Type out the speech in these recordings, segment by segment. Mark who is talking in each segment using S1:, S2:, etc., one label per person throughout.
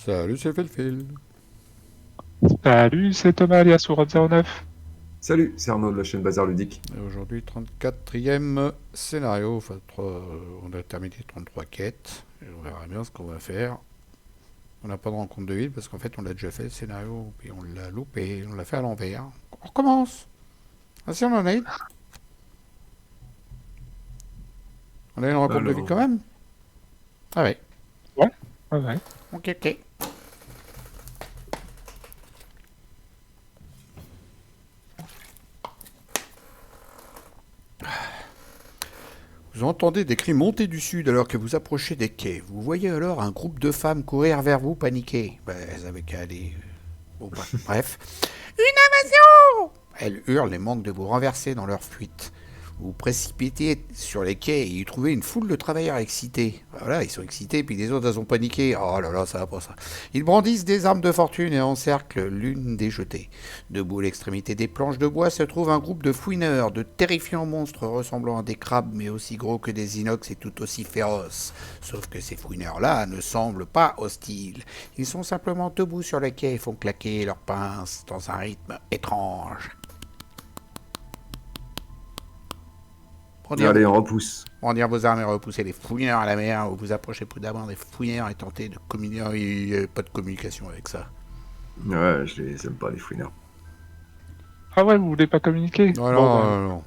S1: Salut, c'est Felfil.
S2: Salut, c'est Thomas alias Sourad09.
S3: Salut, c'est Arnaud de la chaîne Bazar Ludique.
S1: Et aujourd'hui, 34e scénario. Enfin, on a terminé 33 quêtes. Et on verra bien ce qu'on va faire. On n'a pas de rencontre de ville parce qu'en fait, on l'a déjà fait le scénario. Puis on l'a loupé. On l'a fait à l'envers. On recommence. Ah si, on en a une. On a une rencontre de ville
S3: Alors,
S1: quand même. Ah ouais.
S2: Ouais, ouais.
S1: Ok, ok. Vous entendez des cris monter du sud alors que vous approchez des quais. Vous voyez alors un groupe de femmes courir vers vous paniquées. Ben, elles avaient qu'à aller. Bon, bah, bref. Elles hurlent et manquent de vous renverser dans leur fuite. Vous vous précipitez sur les quais et y trouvez une foule de travailleurs excités. Voilà, ils sont excités, puis les autres, elles ont paniqué. Oh là là, ça va pas ça. Ils brandissent des armes de fortune et encerclent l'une des jetées. Debout à l'extrémité des planches de bois se trouve un groupe de fouineurs, de terrifiants monstres ressemblant à des crabes, mais aussi gros que des inox et tout aussi féroces. Sauf que ces fouineurs-là ne semblent pas hostiles. Ils sont simplement debout sur les quais et font claquer leurs pinces dans un rythme étrange.
S3: allez, on repousse.
S1: Brandir vos armes et repousser les fouineurs à la mer, ou vous approchez prudemment des fouineurs et tentez de communiquer. Il n'y a pas de communication avec ça.
S3: Ouais, je les aime pas, les fouineurs.
S2: Ah ouais, vous voulez pas communiquer?
S1: Non,
S2: Bon,
S1: non,
S2: bah,
S1: non, non.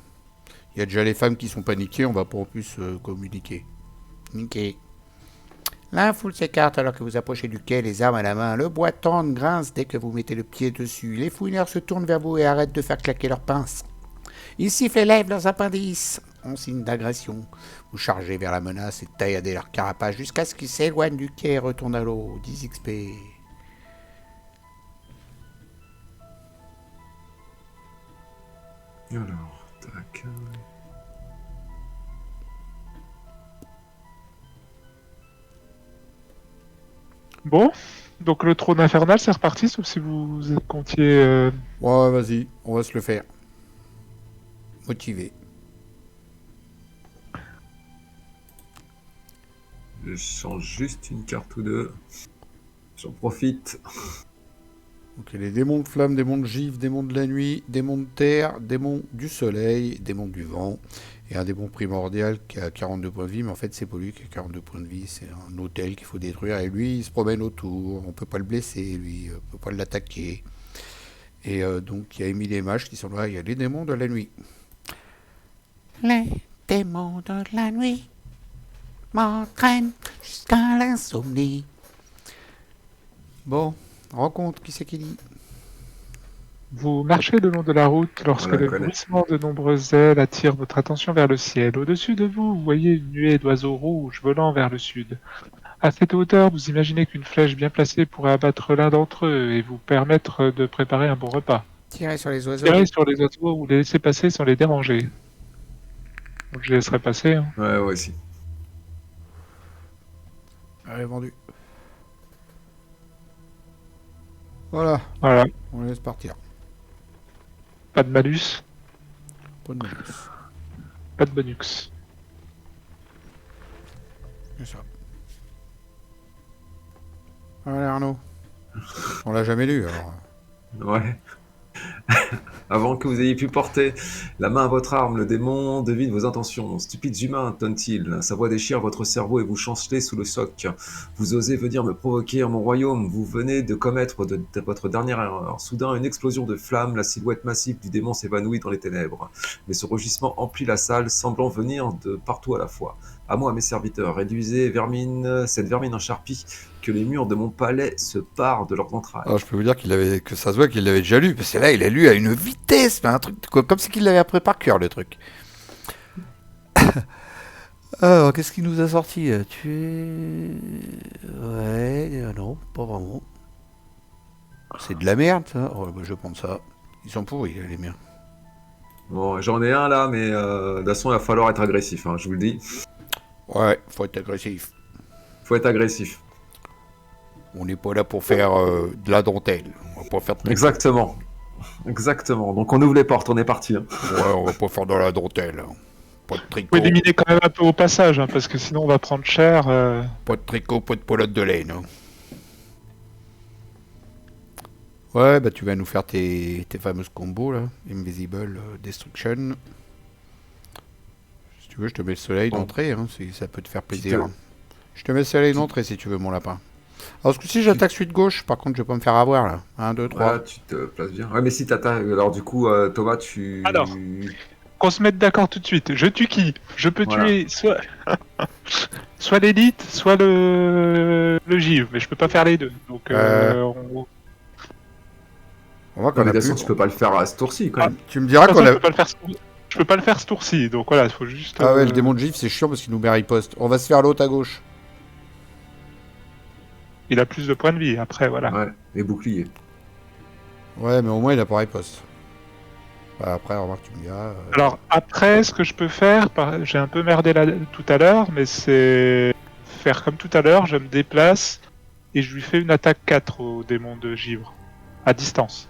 S1: Il y a déjà les femmes qui sont paniquées, on va pas en plus communiquer. Niqué. La foule s'écarte alors que vous approchez du quai, les armes à la main. Le bois tendre grince dès que vous mettez le pied dessus. Les fouineurs se tournent vers vous et arrêtent de faire claquer leurs pinces. Ils sifflent et lèvent leurs appendices en signe d'agression. Vous chargez vers la menace et tailladez leur carapace jusqu'à ce qu'ils s'éloignent du quai et retournent à l'eau. 10 XP.
S3: Alors, tac.
S2: bon. Donc le trône infernal, c'est reparti, sauf si vous comptiez...
S1: Ouais, vas-y, on va se le faire. Motivé.
S3: Je change juste une carte ou deux. J'en profite.
S1: Ok, les démons de flamme, démons de givre, démons de la nuit, démons de terre, démons du soleil, démons du vent, et un démon primordial qui a 42 points de vie, mais en fait c'est pas lui qui a 42 points de vie, c'est un hôtel qu'il faut détruire, et lui il se promène autour, on peut pas le blesser, lui, on peut pas l'attaquer. Et donc il y a Émile et Mage qui sont là, il y a les démons de la nuit. Les démons de la nuit m'entraînent jusqu'à l'insomnie. Bon, rencontre, qui c'est qui dit?
S2: Vous marchez le long de la route lorsque
S3: On la
S2: le
S3: connaît.
S2: bruissement de nombreuses ailes attire votre attention vers le ciel. Au-dessus de vous, vous voyez une nuée d'oiseaux rouges volant vers le sud. À cette hauteur, vous imaginez qu'une flèche bien placée pourrait abattre l'un d'entre eux et vous permettre de préparer un bon repas.
S1: Tirez sur les oiseaux.
S2: Tirez sur les oiseaux ou les laisser passer sans les déranger. Donc je les laisserai passer. Hein.
S3: Ouais, ouais, si.
S1: Allez, vendu. Voilà,
S2: Voilà,
S1: on laisse partir.
S2: pas de malus,
S1: Pas de malus.
S2: pas de bonus.
S1: C'est ça. Allez, Arnaud. On l'a jamais lu, alors.
S3: Ouais. Avant que vous ayez pu porter la main à votre arme, le démon devine vos intentions. Stupides humains, tonne-t-il. Sa voix déchire votre cerveau et vous chancelez sous le soc. Vous osez venir me provoquer en mon royaume. Vous venez de commettre votre dernière erreur. Soudain, une explosion de flammes. La silhouette massive du démon s'évanouit dans les ténèbres. Mais ce rugissement emplit la salle, semblant venir de partout à la fois. À moi, mes serviteurs, réduisez cette vermine en charpie, que les murs de mon palais se parent de leurs entrailles.
S1: Alors, je peux vous dire que ça se voit qu'il l'avait déjà lu, parce que là, il a lu à une vitesse, mais un truc, comme si qu'il l'avait appris par cœur, le truc. Alors, qu'est-ce qu'il nous a sorti? Tu es... Ouais, non, pas vraiment. C'est de la merde, ça. Oh, bah, je vais prendre ça. Ils sont pourris, les miens.
S3: Bon, j'en ai un là, mais de toute façon, il va falloir être agressif, hein, je vous le dis.
S1: Ouais, faut être agressif.
S3: Faut être agressif.
S1: On n'est pas là pour faire de la dentelle. On va pas faire de...
S3: Exactement. Exactement. Donc on ouvre les portes, on est parti. Hein.
S1: Ouais, on va pas faire de la dentelle. Pas de
S2: Vous
S1: tricot,
S2: pouvez éliminer quand même un peu au passage, hein, parce que sinon on va prendre cher.
S1: pas de tricot, pas de pelote de laine. Hein. Ouais, bah tu vas nous faire tes fameuses combos là. Invisible Destruction. Si tu veux, je te mets le soleil
S3: Bon,
S1: d'entrée, hein, si ça peut te faire
S3: qui
S1: plaisir.
S3: te...
S1: Je te mets le soleil
S3: qui-
S1: d'entrée si tu veux, mon lapin. Alors, ce coup-ci,
S3: qui-
S1: j'attaque suite gauche. Par contre, je vais pas me faire avoir là. Un, 2, 3.
S3: Ouais, tu te places bien. Ouais, mais si t'attaques... Alors du coup, Thomas,
S2: Alors,
S3: tu...
S2: qu'on se mette d'accord tout de suite. Je tue qui? Je peux
S3: Voilà.
S2: tuer soit l'élite, soit le givre, mais je peux pas faire les deux. Donc,
S1: Euh, on voit
S3: Non,
S1: qu'on
S3: mais
S1: a
S3: de toute
S1: plus.
S3: façon, tu peux pas le faire à ce tour-ci, quand
S2: ah,
S3: même.
S2: de
S1: Tu me diras
S2: toute
S1: qu'on
S2: façon,
S1: a.
S2: je peux pas le faire ce tour-ci. Donc voilà, il faut juste.
S1: Ah ouais, le démon de gif, c'est chiant parce qu'il nous met riposte. On va se faire l'autre à gauche.
S2: Il a plus de points de vie. Après, voilà.
S3: Ouais, et bouclier.
S1: Ouais, mais au moins, il a pas riposte. Bah, après, remarque, tu me diras.
S2: Alors après, ce que je peux faire, j'ai un peu merdé là tout à l'heure, mais c'est faire comme tout à l'heure. Je me déplace et je lui fais une attaque 4 au démon de givre à distance.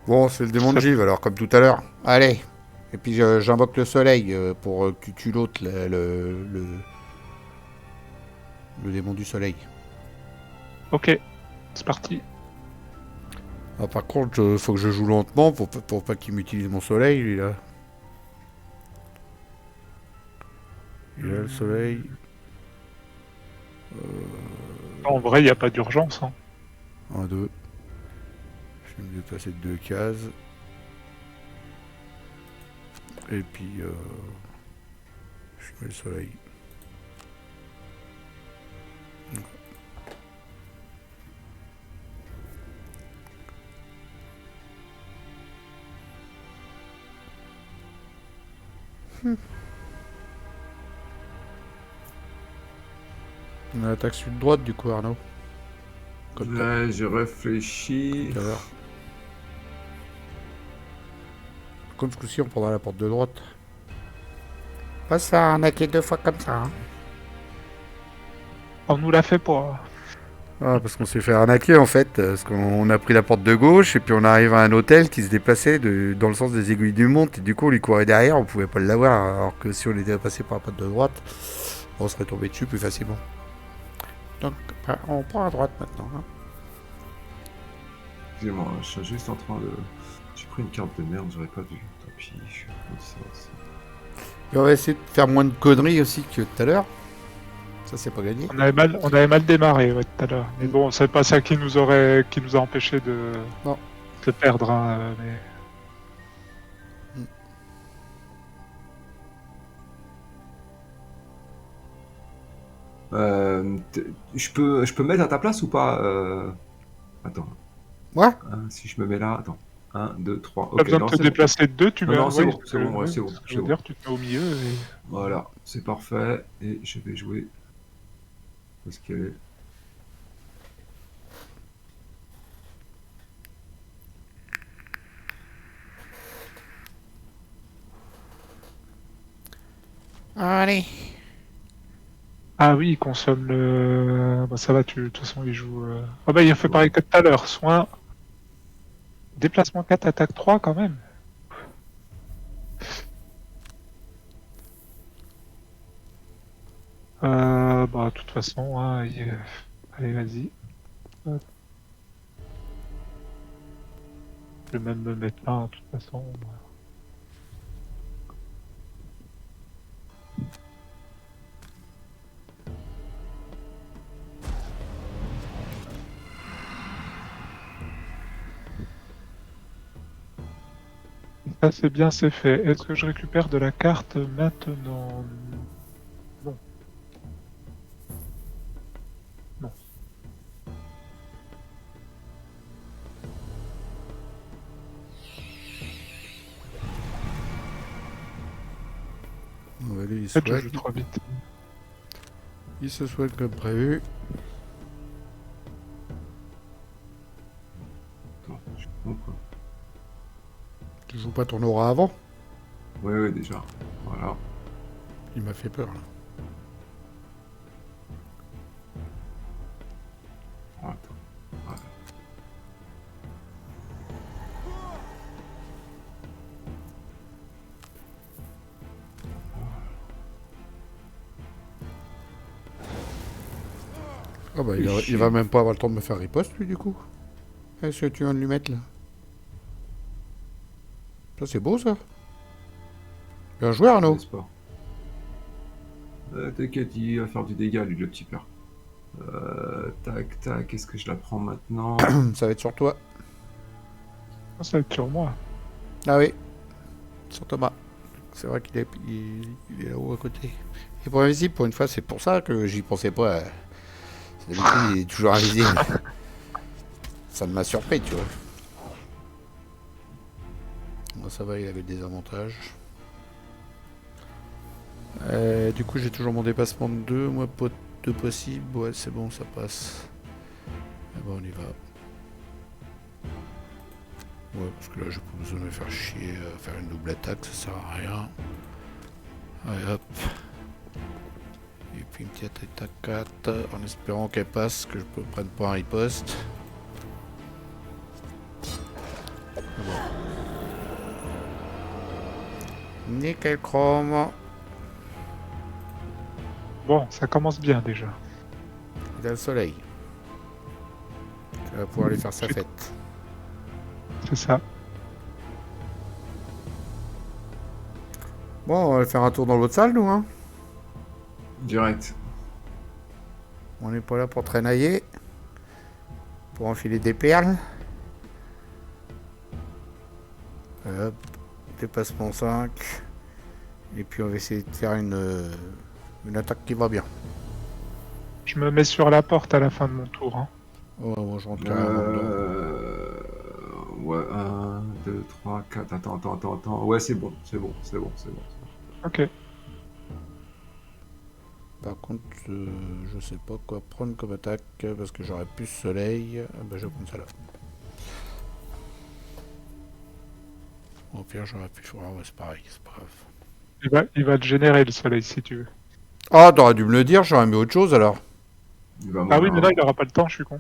S1: Bon, c'est le démon de gif, alors, comme tout à l'heure. Allez. Et puis, j'invoque le soleil pour que tu tues l'autre, le démon du soleil.
S2: Ok, c'est parti.
S1: Ah, par contre, faut que je joue lentement pour pas qu'il m'utilise mon soleil, lui, là. Il a le soleil.
S2: En vrai, il n'y a pas d'urgence. Hein.
S1: 1, 2. Je vais me déplacer de 2 cases. Et puis, je mets le soleil. On attaque sud-droite, du coup, Arnaud. Comme
S3: Ouais, je réfléchis.
S1: tout à l'heure. Comme ce coup-ci, on prendra la porte de droite. Pas ça, arnaquer 2 fois comme ça. Hein.
S2: On nous l'a fait pas.
S1: Ah, parce qu'on s'est fait arnaquer en fait, parce qu'on a pris la porte de gauche et puis on arrive à un hôtel qui se déplaçait dans le sens des aiguilles du monte et du coup on lui courait derrière, on pouvait pas l'avoir, alors que si on était passé par la porte de droite, on serait tombé dessus plus facilement. Donc bah, on prend à droite maintenant. Hein.
S3: Excusez-moi, je suis juste en train de... J'ai pris une carte de merde, j'aurais pas dû. Tant pis, je suis en train de ça aussi.
S1: Et on va essayer de faire moins de conneries aussi que tout à l'heure. Ça c'est pas gagné.
S2: On avait mal démarré ouais, tout à l'heure. Mais bon, c'est pas ça qui nous a empêché
S1: Non.
S2: de perdre. Hein, mais...
S3: Je peux me mettre à ta place ou pas Attends.
S1: Ouais.
S3: Si je me mets là, attends. 1, 2, 3.
S2: Pas
S3: Ok,
S2: besoin de
S3: non,
S2: te
S3: c'est bon.
S2: déplacer de deux, tu
S3: Non,
S2: mets
S3: non, c'est
S2: ouais,
S3: bon, c'est bon, ouais, c'est bon,
S2: ce que je
S3: c'est
S2: veux
S3: bon.
S2: dire, tu te mets au milieu et...
S3: Voilà, c'est parfait. Et je vais jouer. Parce que.
S1: Allez.
S2: Ah oui, il consomme le... Bah, ça va, de toute façon, il joue... Ah bah, il a fait pareil que tout à l'heure. Soin... Déplacement 4, attaque 3, quand même. Bah, de toute façon, hein, allez, vas-y. Hop. Je vais même me mettre là, de toute façon. Ça, c'est bien, c'est fait. Est-ce que je récupère de la carte maintenant? Non. Non.
S1: On va aller,
S2: En fait, je joue trop vite.
S1: Il se soigne comme prévu.
S3: Attends, je comprends.
S1: Tu joues pas ton aura avant?
S3: Oui, oui, déjà. Voilà.
S1: Il m'a fait peur là.
S3: Attends. Voilà.
S1: Ah bah il va même pas avoir le temps de me faire riposte lui du coup. Qu'est-ce que tu viens de lui mettre là? Ça c'est beau ça. Bien joué Arnaud.
S3: N'est-ce pas? T'inquiète, il va faire du dégât, lui, le petit père. Tac, tac, est-ce que je la prends maintenant?
S1: Ça va être sur toi.
S2: Ça va être sur moi.
S1: Ah oui. Sur Thomas. C'est vrai il est là-haut à côté. Il est pas invisible pour une fois, c'est pour ça que j'y pensais pas. D'habitude il est toujours invisible. Ça m'a surpris tu vois. Bon, ça va, il avait des avantages. Du coup j'ai toujours mon dépassement de 2, moi pas 2 possible. Ouais c'est bon ça passe. Ah bon on y va. Ouais, parce que là, j'ai pas besoin de me faire chier à faire une double attaque, ça sert à rien. Allez hop. Et puis une petite attaque 4, en espérant qu'elle passe, que je ne prenne pas un riposte. Bon. Nickel chrome.
S2: Bon, ça commence bien déjà.
S1: Il a le soleil. Il va pouvoir aller faire sa fête.
S2: C'est ça.
S1: Bon, on va faire un tour dans l'autre salle, nous, hein.
S3: Direct.
S1: On n'est pas là pour traînailler. Pour enfiler des perles. Hop. Dépassement 5. Et puis on va essayer de faire une attaque qui va bien.
S2: Je me mets sur la porte à la fin de mon tour. Hein.
S1: Oh, moi je rentre carrément dedans.
S3: Ouais, 1, 2, 3, 4. Attends. Ouais, c'est bon.
S2: Ok.
S1: Par contre, je sais pas quoi prendre comme attaque parce que j'aurais plus soleil. Ah bah, je vais prendre ça là. Au pire, j'aurais pu faire. Ouais, c'est pareil, c'est pas grave.
S2: Il va te générer le soleil si tu veux.
S1: Ah, t'aurais dû me le dire, j'aurais mis autre chose alors.
S3: Il va
S2: Ah
S3: mourir.
S2: oui, mais là il aura pas le temps, je suis con.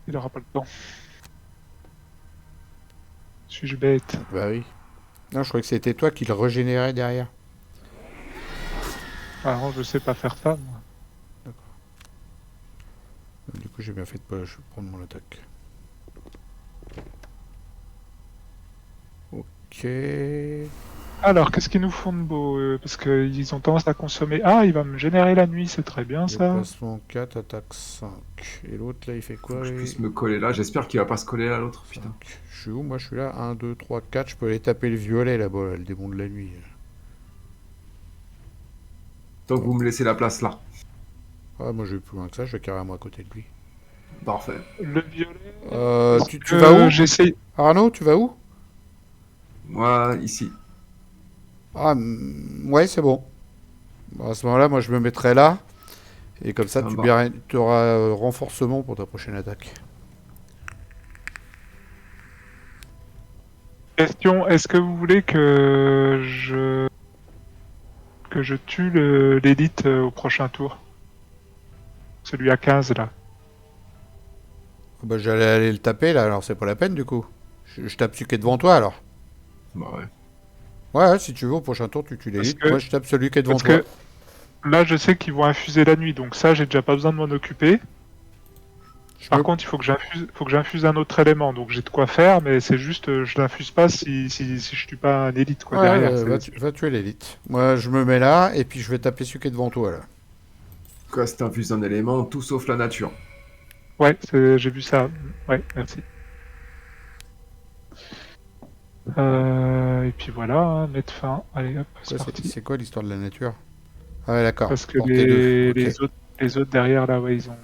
S2: Il aura pas le temps. Suis-je bête?
S1: Bah oui. Non, je croyais que c'était toi qui le régénérais derrière.
S2: Ah non, je sais pas faire ça, moi.
S1: Du coup, j'ai bien fait de pas prendre mon attaque. Ok.
S2: Alors, qu'est-ce qu'ils nous font de beau parce qu'ils ont tendance à consommer. Ah, il va me générer la nuit, c'est très bien ça.
S1: Déplacement 4, attaque 5. Et l'autre là, il fait
S3: Faut
S1: quoi
S3: que je
S1: lui
S3: puisse me coller là. J'espère qu'il va pas se coller là, l'autre. Putain.
S1: 5. Je suis où? Moi, je suis là. 1, 2, 3, 4. Je peux aller taper le violet là-bas, là, le démon de la nuit.
S3: Donc vous me laissez la place là.
S1: Ah, moi, je vais plus loin que ça. Je vais carrément à côté de lui.
S3: Parfait.
S2: Le violet.
S1: Tu vas où
S2: J'essaye.
S1: Arnaud, tu vas où?
S3: Moi, ici.
S1: Ah, ouais, c'est bon. Bon, à ce moment-là, moi, je me mettrai là. Et comme ça,
S3: Ça
S1: tu
S3: va.
S1: auras renforcement pour ta prochaine attaque.
S2: Question, est-ce que vous voulez que je tue l'élite au prochain tour? Celui à 15 là.
S1: Ah bah, j'allais aller le taper là, alors c'est pas la peine du coup. Je tape celui qui est devant toi alors.
S3: Bah ouais.
S1: Ouais, si tu veux, au prochain tour, tu tues l'élite.
S2: que-
S1: Moi, je tape celui qui est devant
S2: Parce
S1: toi.
S2: que là, je sais qu'ils vont infuser la nuit, donc ça, j'ai déjà pas besoin de m'en occuper. Par contre, il faut que j'infuse un autre élément, donc j'ai de quoi faire, mais c'est juste, je l'infuse pas si je tue pas un élite quoi
S1: Ouais,
S2: derrière.
S1: va tuer l'élite. Moi, je me mets là, et puis je vais taper celui qui est devant toi là.
S3: Quoi, c'est infuse un élément, tout sauf la nature.
S2: Ouais, j'ai vu ça. Ouais, merci. Et puis voilà, hein, mettre fin. Allez hop, c'est parti.
S1: C'est quoi l'histoire de la nature? Ah ouais, d'accord.
S2: Parce que
S1: Portée deux. Ok.
S2: les autres derrière là, ouais, ils ont.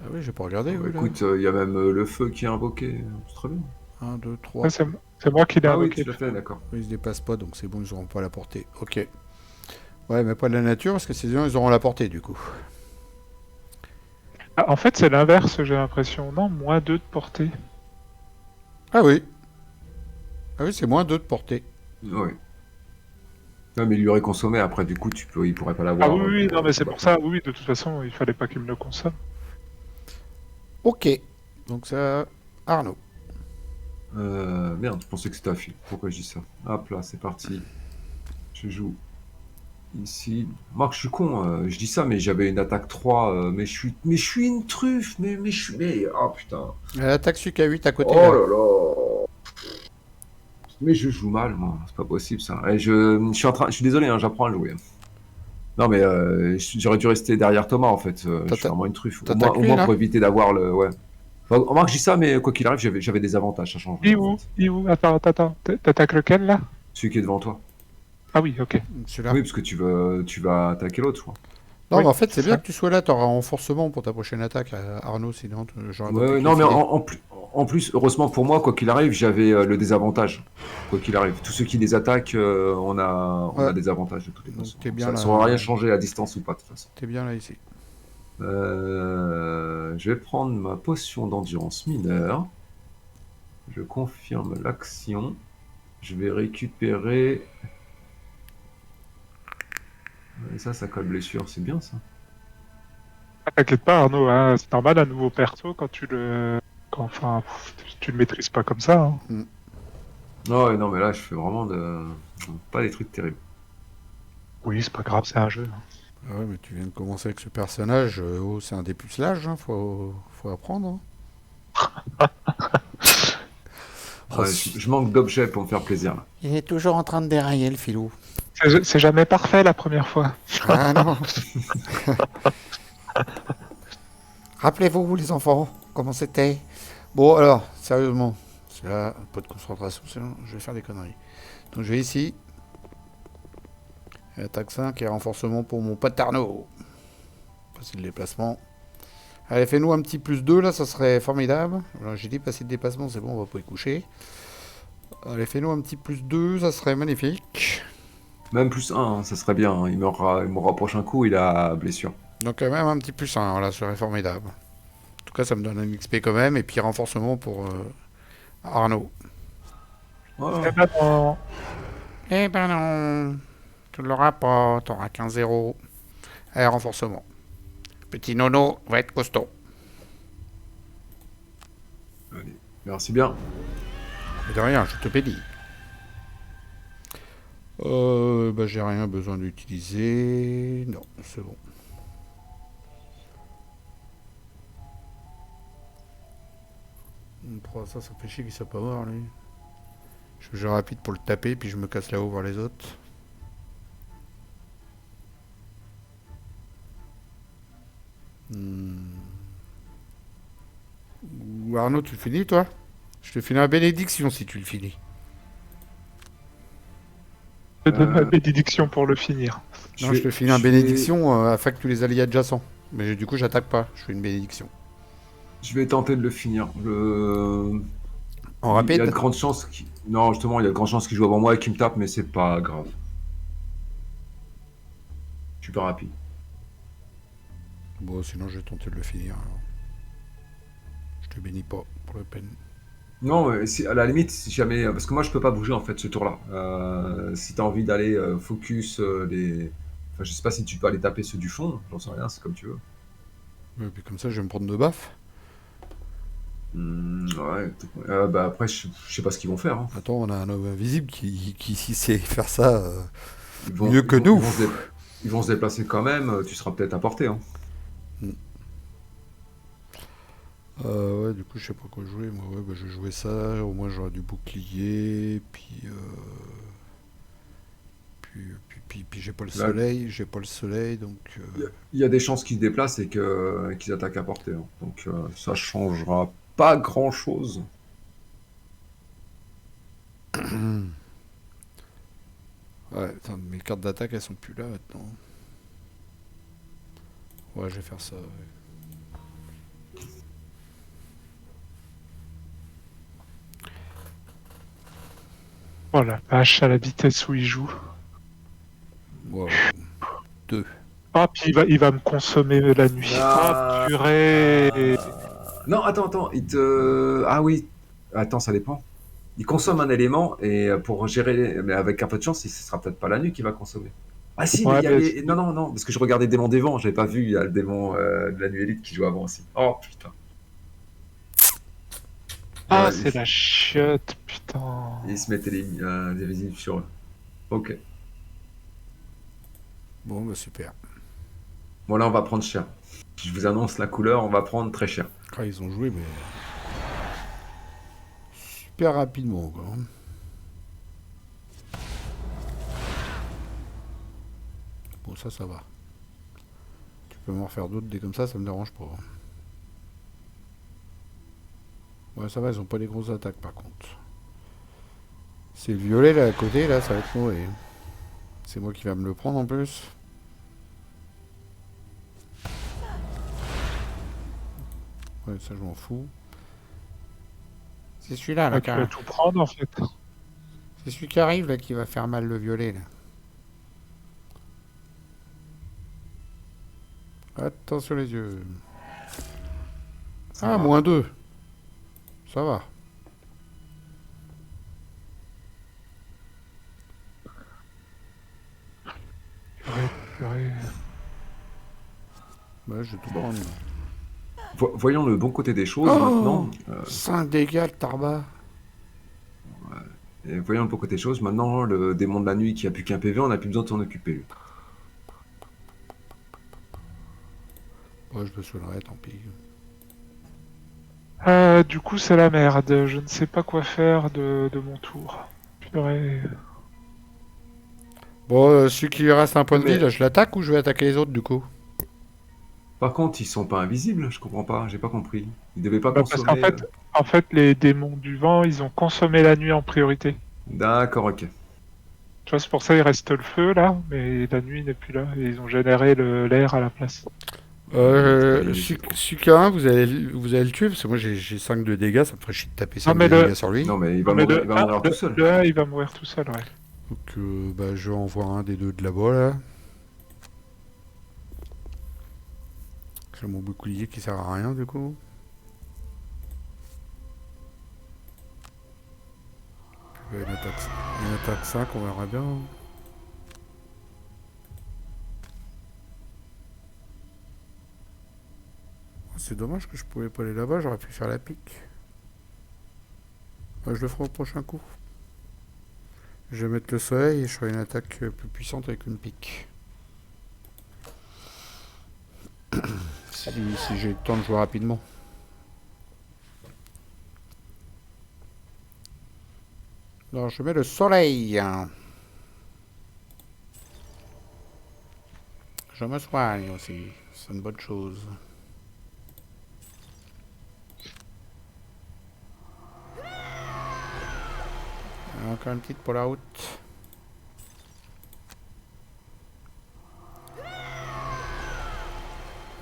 S1: Ah oui, j'ai pas regardé,
S3: Bah,
S1: oui, là.
S3: écoute, il y a même le feu qui est invoqué. C'est très bien.
S1: 1, 2, 3.
S2: Ouais, c'est moi qui l'ai
S3: Ah oui,
S2: invoqué.
S3: tout à fait, d'accord.
S1: Ils se déplacent pas, donc c'est bon, ils auront pas la portée. Ok. Ouais, mais pas de la nature, parce que ces gens, ils auront la portée, du coup.
S2: Ah, en fait, c'est l'inverse, j'ai l'impression. Non, -2 de portée.
S1: Ah oui. Ah oui, c'est -2 de portée.
S3: Oui. Non, mais il lui aurait consommé après, du coup, il pourrait pas
S2: Ah
S3: l'avoir.
S2: oui, oui, non, mais c'est pour ça. Oui, de toute façon, il fallait pas qu'il me le consomme.
S1: Ok. Donc ça, Arnaud.
S3: Merde, je pensais que c'était à fil. Pourquoi je dis ça? Hop là, c'est parti. Je joue Ici, Marc, je suis con, je dis ça, mais j'avais une attaque 3, mais je suis une truffe, mais je suis, mais, oh putain,
S1: Attaque celui qui a 8 à côté,
S3: oh
S1: là.
S3: là là, mais je joue mal, moi, c'est pas possible ça. Et je suis désolé, hein, j'apprends à jouer. Non, mais j'aurais dû rester derrière Thomas en fait, je suis
S1: T'atta-
S3: vraiment une truffe.
S1: T'attaques
S3: Au
S1: lui,
S3: moins
S1: là?
S3: pour éviter d'avoir le, ouais. Enfin, remarque, je dis ça, mais quoi qu'il arrive, j'avais des avantages, ça change rien
S2: Il
S3: en
S2: où?
S3: fait.
S2: Il où? Attends. T'attaques lequel, là?
S3: Celui qui est devant toi.
S2: Ah oui, ok.
S1: Celui-là.
S3: Oui, parce que tu vas attaquer l'autre, je crois.
S1: Non,
S2: Oui,
S1: mais en fait,
S2: c'est
S1: c'est bien
S2: ça.
S1: que tu sois là, t'auras un renforcement pour ta prochaine attaque, Arnaud, sinon j'aurais pas
S3: Ouais,
S1: pu
S3: ouais,
S1: te le
S3: non, mais
S1: filer.
S3: en plus, heureusement pour moi, quoi qu'il arrive, j'avais le désavantage. Quoi qu'il arrive. Tous ceux qui les attaquent, on a
S1: Ouais,
S3: des avantages de toutes les
S1: donc
S3: façons.
S1: t'es
S3: Donc
S1: bien
S3: ça
S1: là,
S3: n'aura rien changé à distance ou pas, de toute façon.
S1: t'es bien là ici.
S3: Je vais prendre ma potion d'endurance mineure. Je confirme l'action. Je vais récupérer. Et ça colle blessure, c'est bien ça.
S2: Ah, t'inquiète pas, Arnaud, hein, c'est normal, un nouveau perso, quand tu le... Enfin, tu le maîtrises pas comme ça. Hein.
S1: Mm.
S3: Non, ouais, non, mais là, je fais vraiment pas des trucs terribles.
S2: Oui, c'est pas grave, c'est un jeu. Hein.
S1: Ah ouais, mais tu viens de commencer avec ce personnage, oh, c'est un dépucelage, hein, faut apprendre. Hein. Oh,
S3: Ouais, je manque d'objets pour me faire plaisir là.
S1: il est toujours en train de dérailler, le filou.
S2: C'est jamais parfait la première fois.
S1: Ah non. Rappelez-vous, les enfants, comment c'était. Bon, alors, sérieusement, c'est là, un peu de concentration, sinon je vais faire des conneries. Donc je vais ici. Attaque 5 et renforcement pour mon pote Arnaud. Passer le déplacement. Allez, fais-nous un petit plus 2 là, ça serait formidable. Alors, j'ai dit passer le déplacement, c'est bon, on va pas y coucher. Allez, fais-nous un petit plus 2, ça serait magnifique.
S3: Même plus un, ça serait bien. Hein. Il me rapproche un coup, il a blessure.
S1: Donc même un petit plus 1, voilà, ça serait formidable. En tout cas, ça me donne un XP quand même, et puis renforcement pour Arnaud.
S3: Voilà.
S2: Eh ben,
S1: Eh ben non, tu ne l'auras pas, t'auras qu'un 0. Allez, renforcement. Petit nono va être costaud.
S3: Allez, merci bien.
S1: Mais de rien, je te bénis. Bah j'ai rien besoin d'utiliser. Non, c'est bon. Ça fait chier qu'il soit pas mort, lui. Je suis rapide pour le taper, puis je me casse là-haut voir les autres. Ou Arnaud, tu le finis, toi? Je te file un bénédiction si tu le finis.
S2: je te donne ma
S3: Euh,
S2: bénédiction pour le finir.
S1: Non, je te file un bénédiction afin que tu les alliés adjacents. Mais du coup, j'attaque pas. Je fais une bénédiction.
S3: je vais tenter de le finir.
S1: En
S3: Il y a de
S1: rapide?
S3: grandes chances Non, justement, il y a de grandes chances qu'il joue avant moi et qu'il me tape, mais c'est pas grave. Je suis pas rapide.
S1: Bon, sinon, je vais tenter de le finir. Alors. Je te bénis pas pour la peine.
S3: Non, mais à la limite, si jamais. Parce que moi, je peux pas bouger en fait ce tour-là. Si tu as envie d'aller focus les. Enfin, je sais pas si tu peux aller taper ceux du fond, j'en sais rien, c'est comme tu veux.
S1: Et puis comme ça, je vais me prendre de baffes.
S3: Ouais, bah après, je sais pas ce qu'ils vont faire. Hein.
S1: Attends, on a un homme invisible qui sait faire ça
S3: Ils vont,
S1: mieux
S3: ils
S1: que
S3: vont, ils
S1: nous.
S3: vont se dé- ils vont se déplacer quand même, tu seras peut-être à portée. Hein.
S1: Ouais, du coup, je sais pas quoi jouer. Moi, ouais, bah, je vais jouer ça. Au moins, j'aurai du bouclier. Puis j'ai pas le
S3: Là,
S1: soleil. J'ai pas le soleil, donc.
S3: il y a des chances qu'ils se déplacent et qu'ils attaquent à portée. Hein. Donc ça changera pas grand-chose.
S1: Ouais, attends, mes cartes d'attaque, elles sont plus là maintenant. Ouais, je vais faire ça. Ouais.
S2: Oh la vache, à la vitesse où il joue.
S1: Wow. 2.
S2: Ah, puis il va me consommer la nuit. Ah,
S3: Ah,
S2: purée.
S3: non, attends, Ah oui, attends, ça dépend. Il consomme un élément et pour gérer, mais avec un peu de chance, ce sera peut-être pas la nuit qu'il va consommer. Ah si, mais
S2: Ouais,
S3: il y a
S2: mais...
S3: les... Non, non, non, parce que je regardais Démon des Vents, j'avais pas vu, il y a le démon de la nuit élite qui joue avant aussi. Oh putain.
S2: Ah,
S3: Ouais,
S2: c'est la chiotte, putain.
S3: il se mettait des visibles sur eux. Ok.
S1: Bon, bah super.
S3: Bon, là, on va prendre cher. Je vous annonce la couleur, on va prendre très cher.
S1: Ah, ils ont joué, mais super rapidement, quoi. Bon, ça va. Tu peux m'en refaire d'autres, des comme ça me dérange pas. Ouais, ça va, ils ont pas des grosses attaques, par contre. C'est le violet, là, à côté, là, ça va être mauvais. C'est moi qui va me le prendre, en plus. Ouais, ça, je m'en fous. C'est celui-là, là,
S2: Tu vas tout prendre en fait.
S1: c'est celui qui arrive, là, qui va faire mal le violet, là. Attention les yeux.
S3: Ça
S1: Ah,
S3: va.
S1: -2. Ça va.
S2: Purée, purée.
S1: Ouais, je vais tout
S3: Bon.
S1: prendre.
S3: Voyons le bon côté des choses
S1: Oh
S3: maintenant.
S1: 5 dégâts, le Tarba.
S3: Et voyons le bon côté des choses. Maintenant, le démon de la nuit qui a plus qu'un PV, on n'a plus besoin de s'en occuper, lui.
S1: Ouais, je me soignerai, tant pis.
S2: Du coup, c'est la merde. Je ne sais pas quoi faire de mon tour. Purée.
S1: Bon, celui qui lui reste un point de vie,
S3: Mais
S1: là, je l'attaque ou je vais attaquer les autres, du coup?
S3: par contre, ils sont pas invisibles, je comprends pas, j'ai pas compris. Ils devaient pas
S2: Bah, parce qu'en
S3: consommer.
S2: fait, les démons du vent, ils ont consommé la nuit en priorité.
S3: D'accord, ok.
S2: Tu vois, c'est pour ça il reste le feu là, mais la nuit n'est plus là. Et ils ont généré l'air à la place.
S3: Très bien,
S1: Suka 1, vous allez le tuer, parce que moi j'ai 5 de dégâts, ça me ferait chier de taper
S2: Non,
S1: 5
S2: mais
S1: de dégâts sur lui.
S3: Non, mais
S2: non, mais
S3: il va mourir tout seul.
S2: le 1, il va mourir tout seul, ouais.
S1: Donc, bah, je vais en voir un des deux de là-bas, là. J'ai mon bouclier qui sert à rien, du coup. Une attaque 5, on verra bien. C'est dommage que je pouvais pas aller là-bas, j'aurais pu faire la pique. Ouais, je le ferai au prochain coup. Je vais mettre le soleil et je ferai une attaque plus puissante avec une pique. Si j'ai le temps de jouer rapidement. Alors je mets le soleil. Je me soigne aussi. C'est une bonne chose. Encore une petite pour la route.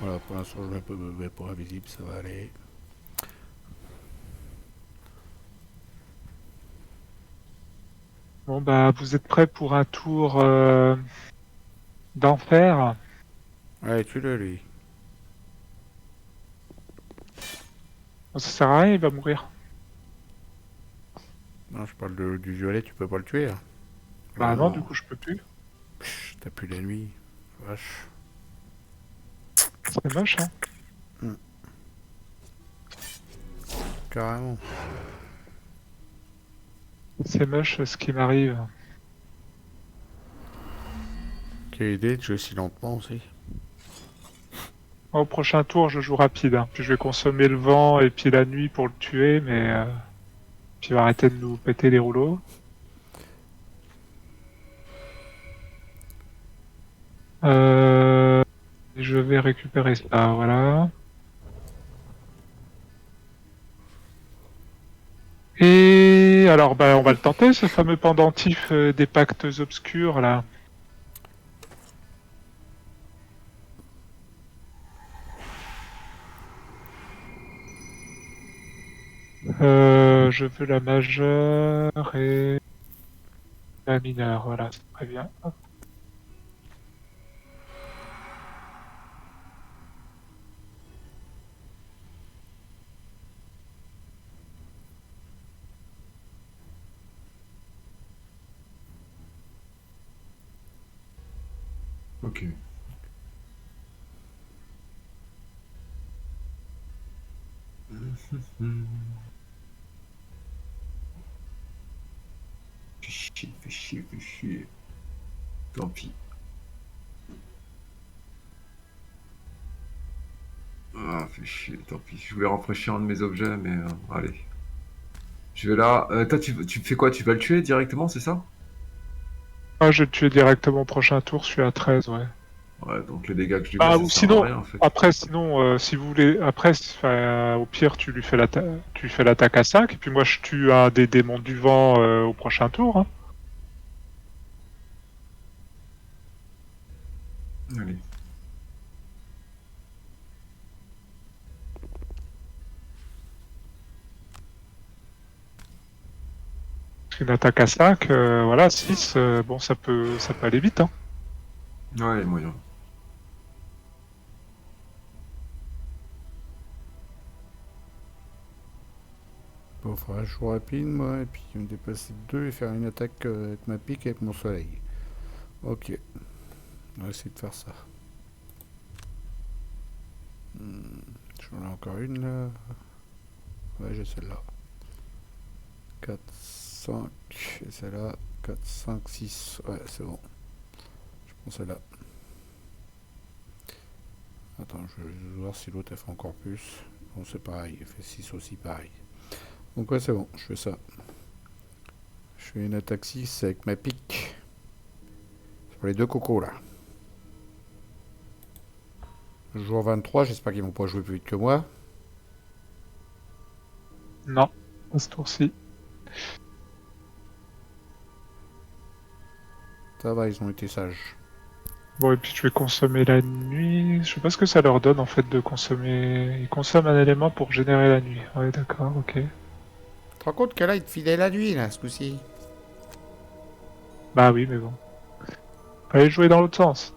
S1: Voilà, pour l'instant je vais pas invisible, ça va aller.
S2: Bon, bah, vous êtes prêts pour un tour d'enfer?
S1: Allez, tue-le lui.
S2: Bon, ça sert à rien, il va mourir.
S1: Non, je parle du violet, tu peux pas le tuer. Hein.
S2: Bah, non, du coup, je peux plus.
S1: T'as plus la nuit. Vache.
S2: C'est moche, hein.
S1: Carrément.
S2: C'est moche ce qui m'arrive.
S1: Quelle idée de jouer si lentement aussi.
S2: Au prochain tour, je joue rapide, hein. Puis je vais consommer le vent et puis la nuit pour le tuer, mais puis il va arrêter de nous péter les rouleaux. Je vais récupérer ça, voilà. Et alors, bah, on va le tenter, ce fameux pendentif des pactes obscurs, là. Je veux la majeure et la mineure, voilà, c'est très bien. Hop.
S3: Ok. Fais chier, fais chier, fais chier. Tant pis. Ah, fait chier, tant pis. Je voulais rafraîchir un de mes objets, mais allez. Je vais là. Toi, tu fais quoi? Tu vas le tuer directement, c'est ça?
S2: Ah, je vais te tuer directement au prochain tour, je suis à 13, ouais.
S3: Ouais, donc les dégâts que je lui mets,
S2: Ah,
S3: ça
S2: ou
S3: sert à
S2: sinon,
S3: rien en fait.
S2: après, sinon, si vous voulez, après, au pire, tu fais l'attaque à 5, et puis moi, je tue un des démons du vent au prochain tour, hein.
S3: Allez.
S2: Parce qu'une attaque à 5, voilà, 6, bon, ça peut aller vite, hein.
S3: Ouais, les moyens.
S1: Bon, faudra que je joue rapide, moi, et puis me déplacer de 2 et faire une attaque avec ma pique avec mon soleil. Ok. On va essayer de faire ça. J'en ai encore une là. Ouais, j'ai celle-là. 4, 5. Et celle-là. 4, 5, 6. Ouais, c'est bon. Je prends celle-là. Attends, je vais voir si l'autre elle fait encore plus. Bon, c'est pareil. Elle fait 6 aussi, pareil. Donc, ouais, c'est bon. Je fais ça. Je fais une attaque 6 avec ma pique. Sur les deux cocos là. Je joue en 23. J'espère qu'ils vont pas jouer plus vite que moi.
S2: Non, à ce tour-ci.
S1: Ça va, ils ont été sages.
S2: Bon, et puis je vais consommer la nuit. Je sais pas ce que ça leur donne en fait de consommer. Ils consomment un élément pour générer la nuit. Ouais, d'accord, ok.
S1: Tu te rends compte que là, il te filait la nuit là, ce coup-ci.
S2: Bah oui, mais bon. Fallait jouer dans l'autre sens.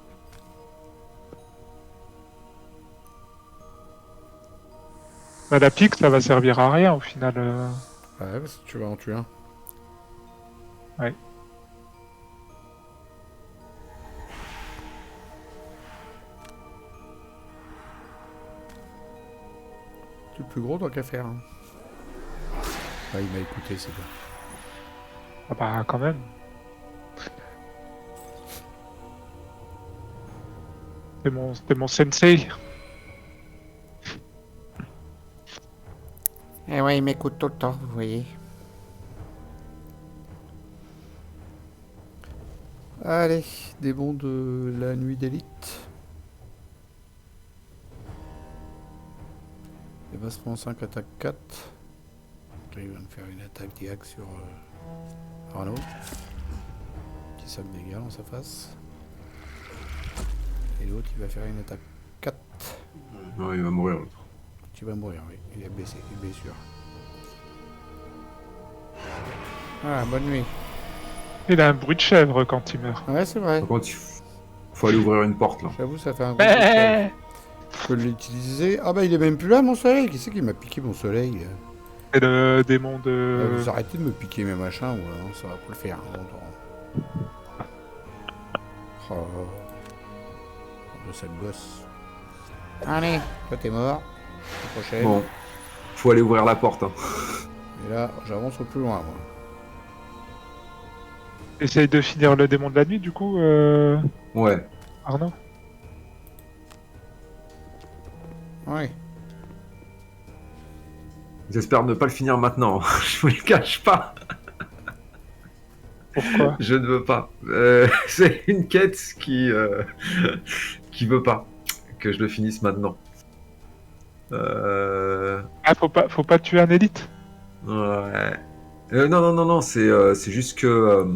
S2: Bah, la pique, ça va servir à rien au final.
S1: Ouais, parce que tu vas en tuer un.
S2: Ouais.
S1: C'est le plus gros tant qu'à faire. Hein. Ah, il m'a écouté, c'est bien.
S2: Ah bah quand même. C'était mon sensei.
S1: Eh ouais, il m'écoute tout le temps, vous voyez. Allez, des bons de la nuit d'élite. Dépassement 5, attaque 4. Là, il va me faire une attaque diac sur Arnaud. Petit sac dégâts dans sa face. Et l'autre, il va faire une attaque 4.
S3: Non, il va mourir l'autre.
S1: Tu vas mourir, oui. Il est blessé, une blessure. Ah, bonne nuit.
S2: Il a un bruit de chèvre quand il meurt.
S1: Ouais, c'est vrai.
S3: Par contre, faut aller ouvrir une porte là.
S1: J'avoue, ça fait un gros coup de chèvre. Je peux l'utiliser. Ah bah, il est même plus là, mon soleil. Qui c'est qui m'a piqué mon soleil?
S2: C'est le démon de...
S1: Vous arrêtez de me piquer mes machins, ou alors ça va pas le faire. Hein, oh, de cette gosse. Allez, toi t'es mort. La prochaine.
S3: Bon, faut aller ouvrir la porte. Hein.
S1: Et là, j'avance au plus loin, moi.
S2: Essaye de finir le démon de la nuit, du coup,
S3: Ouais.
S2: Arnaud.
S1: Ouais.
S3: J'espère ne pas le finir maintenant. Je vous le cache pas.
S2: Pourquoi?
S3: Je ne veux pas. C'est une quête qui veut pas que je le finisse maintenant.
S2: Ah, faut pas tuer un élite?
S3: Ouais. Non, c'est juste que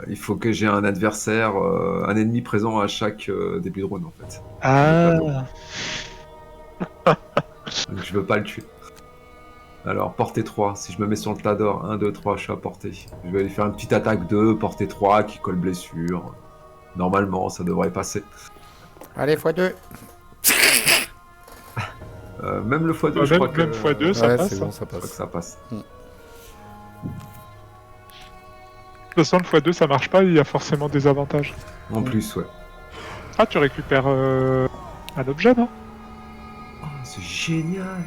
S3: il faut que j'ai un adversaire, un ennemi présent à chaque début de round en fait.
S2: Ah.
S3: Donc je veux pas le tuer. Alors, portée 3, si je me mets sur le tas d'or, 1, 2, 3, je suis à portée. Je vais aller faire une petite attaque 2, portée 3, qui colle blessure. Normalement, ça devrait passer.
S1: Allez, x2.
S3: Même le x2, je crois que...
S2: Même x2, ça
S1: Ouais,
S2: passe.
S1: c'est bon,
S2: Hein.
S1: ça
S3: Je crois que
S1: passe.
S3: ça passe.
S2: De toute façon, le x2, ça marche pas, il y a forcément des avantages.
S3: En plus, ouais.
S2: Ah, tu récupères un objet, non?
S3: Oh, c'est génial.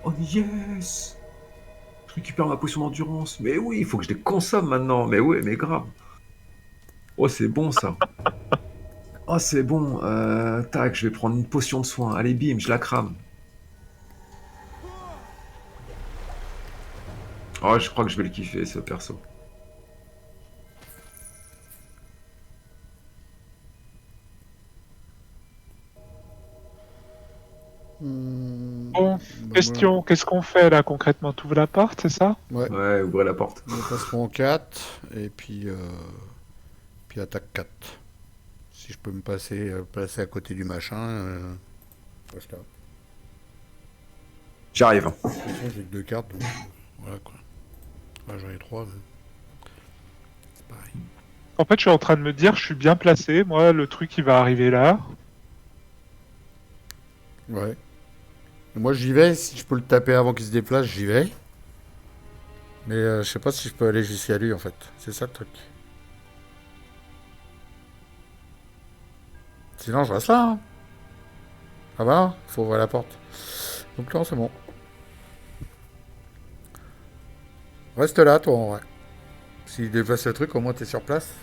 S3: Oh yes. Je récupère ma potion d'endurance. Mais oui, il faut que je les consomme maintenant. Mais oui, mais grave. Oh, c'est bon ça. Oh, c'est bon. Tac, je vais prendre une potion de soin. Allez, bim, je la crame. Oh, je crois que je vais le kiffer, ce perso.
S2: Bon,
S1: Bah,
S2: question, qu'est-ce qu'on fait là concrètement? Tu ouvres la porte, c'est ça?
S1: ouais.
S3: Ouais, ouvrez la porte.
S1: Déplacement 4 et puis attaque 4. Si je peux me passer à côté du machin, reste là.
S3: J'arrive.
S1: De toute façon, j'ai que 2 cartes, donc voilà quoi. Ouais, j'en ai 3, mais c'est pareil.
S2: En fait, je suis en train de me dire, je suis bien placé. Moi, le truc, il va arriver là.
S1: Ouais. Et moi j'y vais, si je peux le taper avant qu'il se déplace, j'y vais. Mais je sais pas si je peux aller jusqu'à lui en fait. C'est ça le truc. Sinon je reste là. Hein. Ça va, faut ouvrir la porte. Donc là c'est bon. Reste là toi en vrai. S'il déplace le truc, au moins t'es sur place.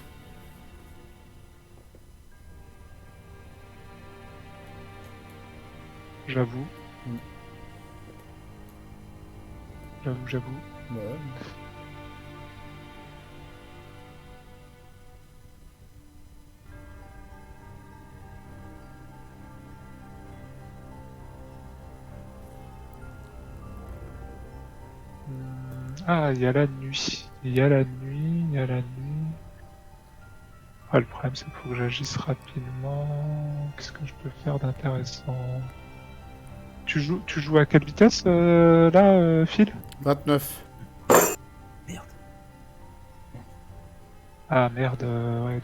S2: J'avoue.
S1: Mm.
S2: J'avoue.
S1: Ouais.
S2: Ah, il y a la nuit. Il y a la nuit, il y a la nuit. Ah, le problème, c'est qu'il faut que j'agisse rapidement. Qu'est-ce que je peux faire d'intéressant? Tu joues à quelle vitesse là, Phil?
S1: 29.
S3: Merde.
S2: Ah merde, ouais.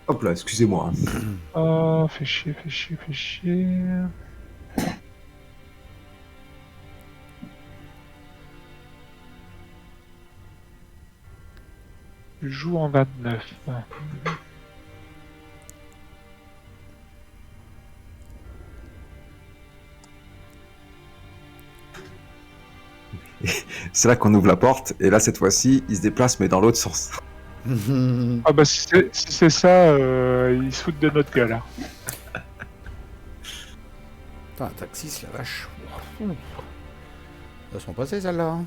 S3: Hop là, excusez-moi.
S2: Oh, fais chier, fais chier, fais chier. Tu joues en 29.
S3: C'est là qu'on ouvre la porte, et là, cette fois-ci, il se déplace, mais dans l'autre sens.
S2: Ah bah si c'est ça, ils se foutent de notre gueule. Hein.
S1: Putain, attaque 6, la vache. Elles sont passées celles-là. Hein.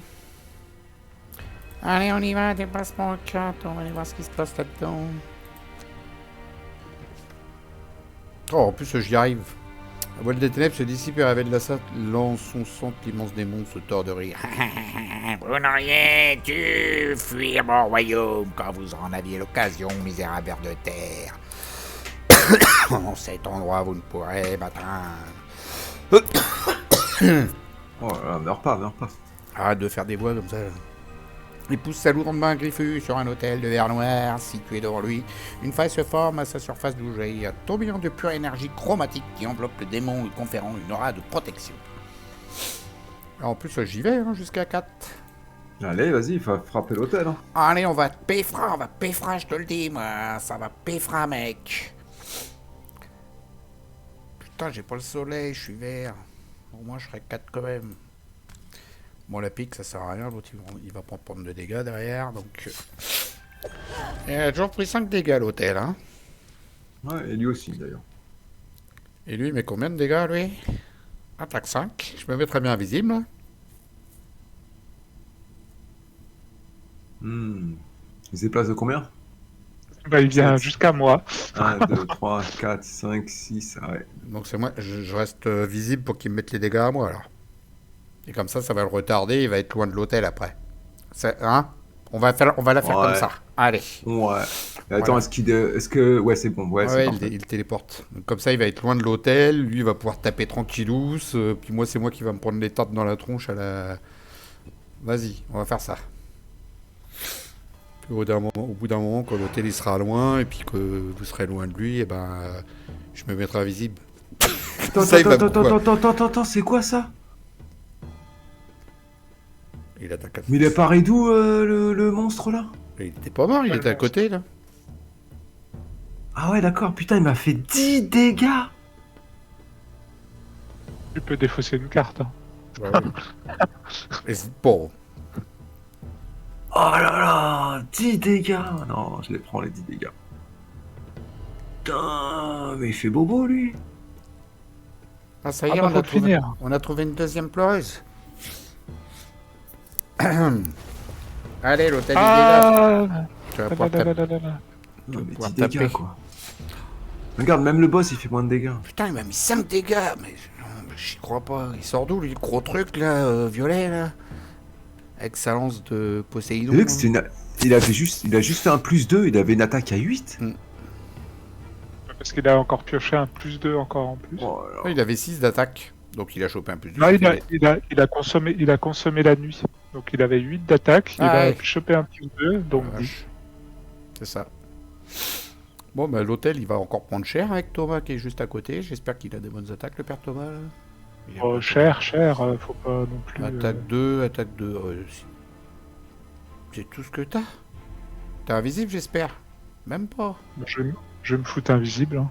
S1: Allez, on y va, déplacement 4. On va aller voir ce qui se passe là-dedans. Oh, en plus, j'y arrive. La voile des ténèbres se dissipe et révèle la salle. Lance son sang, l'immense démon se tord de rire. Vous n'auriez dû fuir mon royaume quand vous en aviez l'occasion, misérable ver de terre. En cet endroit, vous ne pourrez m'atteindre.
S3: Oh là là, meurs pas, meurs pas.
S1: Arrête de faire des voix comme ça. Il pousse sa lourde main griffue sur un autel de verre noir situé devant lui. Une faille se forme à sa surface d'où jaillit un tourbillon de pure énergie chromatique qui enveloppe le démon, lui conférant une aura de protection. Alors, en plus, j'y vais jusqu'à 4.
S3: Allez, vas-y, il faut frapper l'hôtel. Hein.
S1: Allez, on va péfra, je te le dis, moi. Ça va péfra, mec. Putain, j'ai pas le soleil, je suis vert. Au moins, je serai 4 quand même. Bon, la pique, ça sert à rien. L'autre, il va pas prendre de dégâts derrière, donc... Il a toujours pris 5 dégâts, l'hôtel, hein.
S3: Ouais, et lui aussi, d'ailleurs.
S1: Et lui, il met combien de dégâts, lui? Attaque 5. Je me mettrais bien invisible, là.
S3: Il se déplace de combien?
S2: Bah il vient jusqu'à moi.
S3: 1, 2, 3, 4, 5, 6, ah ouais.
S1: Donc c'est moi, je reste visible pour qu'il me mette les dégâts à moi, alors. Et comme ça va le retarder, il va être loin de l'hôtel après. Hein? On va la faire comme ça. Allez.
S3: Ouais. Attends,
S1: Voilà.
S3: est-ce que... Ouais, c'est bon, ouais, c'est
S1: Ouais,
S3: parfait.
S1: il téléporte. Donc, comme ça, il va être loin de l'hôtel. Lui, il va pouvoir taper tranquillous. Puis moi, c'est moi qui va me prendre les tartes dans la tronche à la... Vas-y, on va faire ça. Puis au bout d'un moment, quand l'hôtel il sera loin et puis que vous serez loin de lui, et ben, je me mettrai invisible. Ça, il va
S3: Attends, c'est quoi ça?
S1: Il attaque à...
S3: Mais il apparaît d'où, le monstre, là?
S1: Il était pas mort, il était à côté, là.
S3: Ah ouais, d'accord, putain, il m'a fait 10 dégâts.
S2: Tu peux défausser une carte. Hein.
S1: Ouais, ouais. Hésite pas.
S3: Oh là là, 10 dégâts. Non, je les prends, les 10 dégâts. putain, mais il fait bobo lui.
S1: Ah, ça y
S2: Ah
S1: est,
S2: bah, faut finir.
S1: on a trouvé une deuxième pleureuse. Allez, l'hôtel il est là.
S2: Ah
S1: Tu vas pouvoir taper.
S3: Non, mais
S1: pouvoir
S3: 10 dégâts
S1: taper.
S3: quoi. Regarde, même le boss il fait moins de dégâts.
S1: Putain, il m'a mis 5 dégâts. Mais non, mais j'y crois pas. Il sort d'où, lui, le gros truc, là, violet, là? Avec sa lance de Poséidon.
S3: T'as vu que
S1: là.
S3: c'était une... il a juste fait un +2, il avait une attaque à 8.
S2: Parce qu'il a encore pioché un +2 encore en plus.
S3: Oh, là.
S1: Ouais, il avait 6 d'attaque. Donc il a chopé un plus.
S2: Là, il a consommé la nuit. Donc il avait 8 d'attaque, il
S1: Ah
S2: a
S1: ouais.
S2: chopé un +2, donc 10.
S1: C'est ça. Bon, bah l'hôtel, il va encore prendre cher avec Thomas qui est juste à côté. J'espère qu'il a des bonnes attaques, le père Thomas. Là. Il a
S2: Oh,
S1: pas-
S2: cher, faut pas non plus...
S1: Attaque 2, attaque 2. C'est tout ce que t'as. T'es invisible, j'espère. Même pas.
S2: Je vais me foutre invisible. Hein.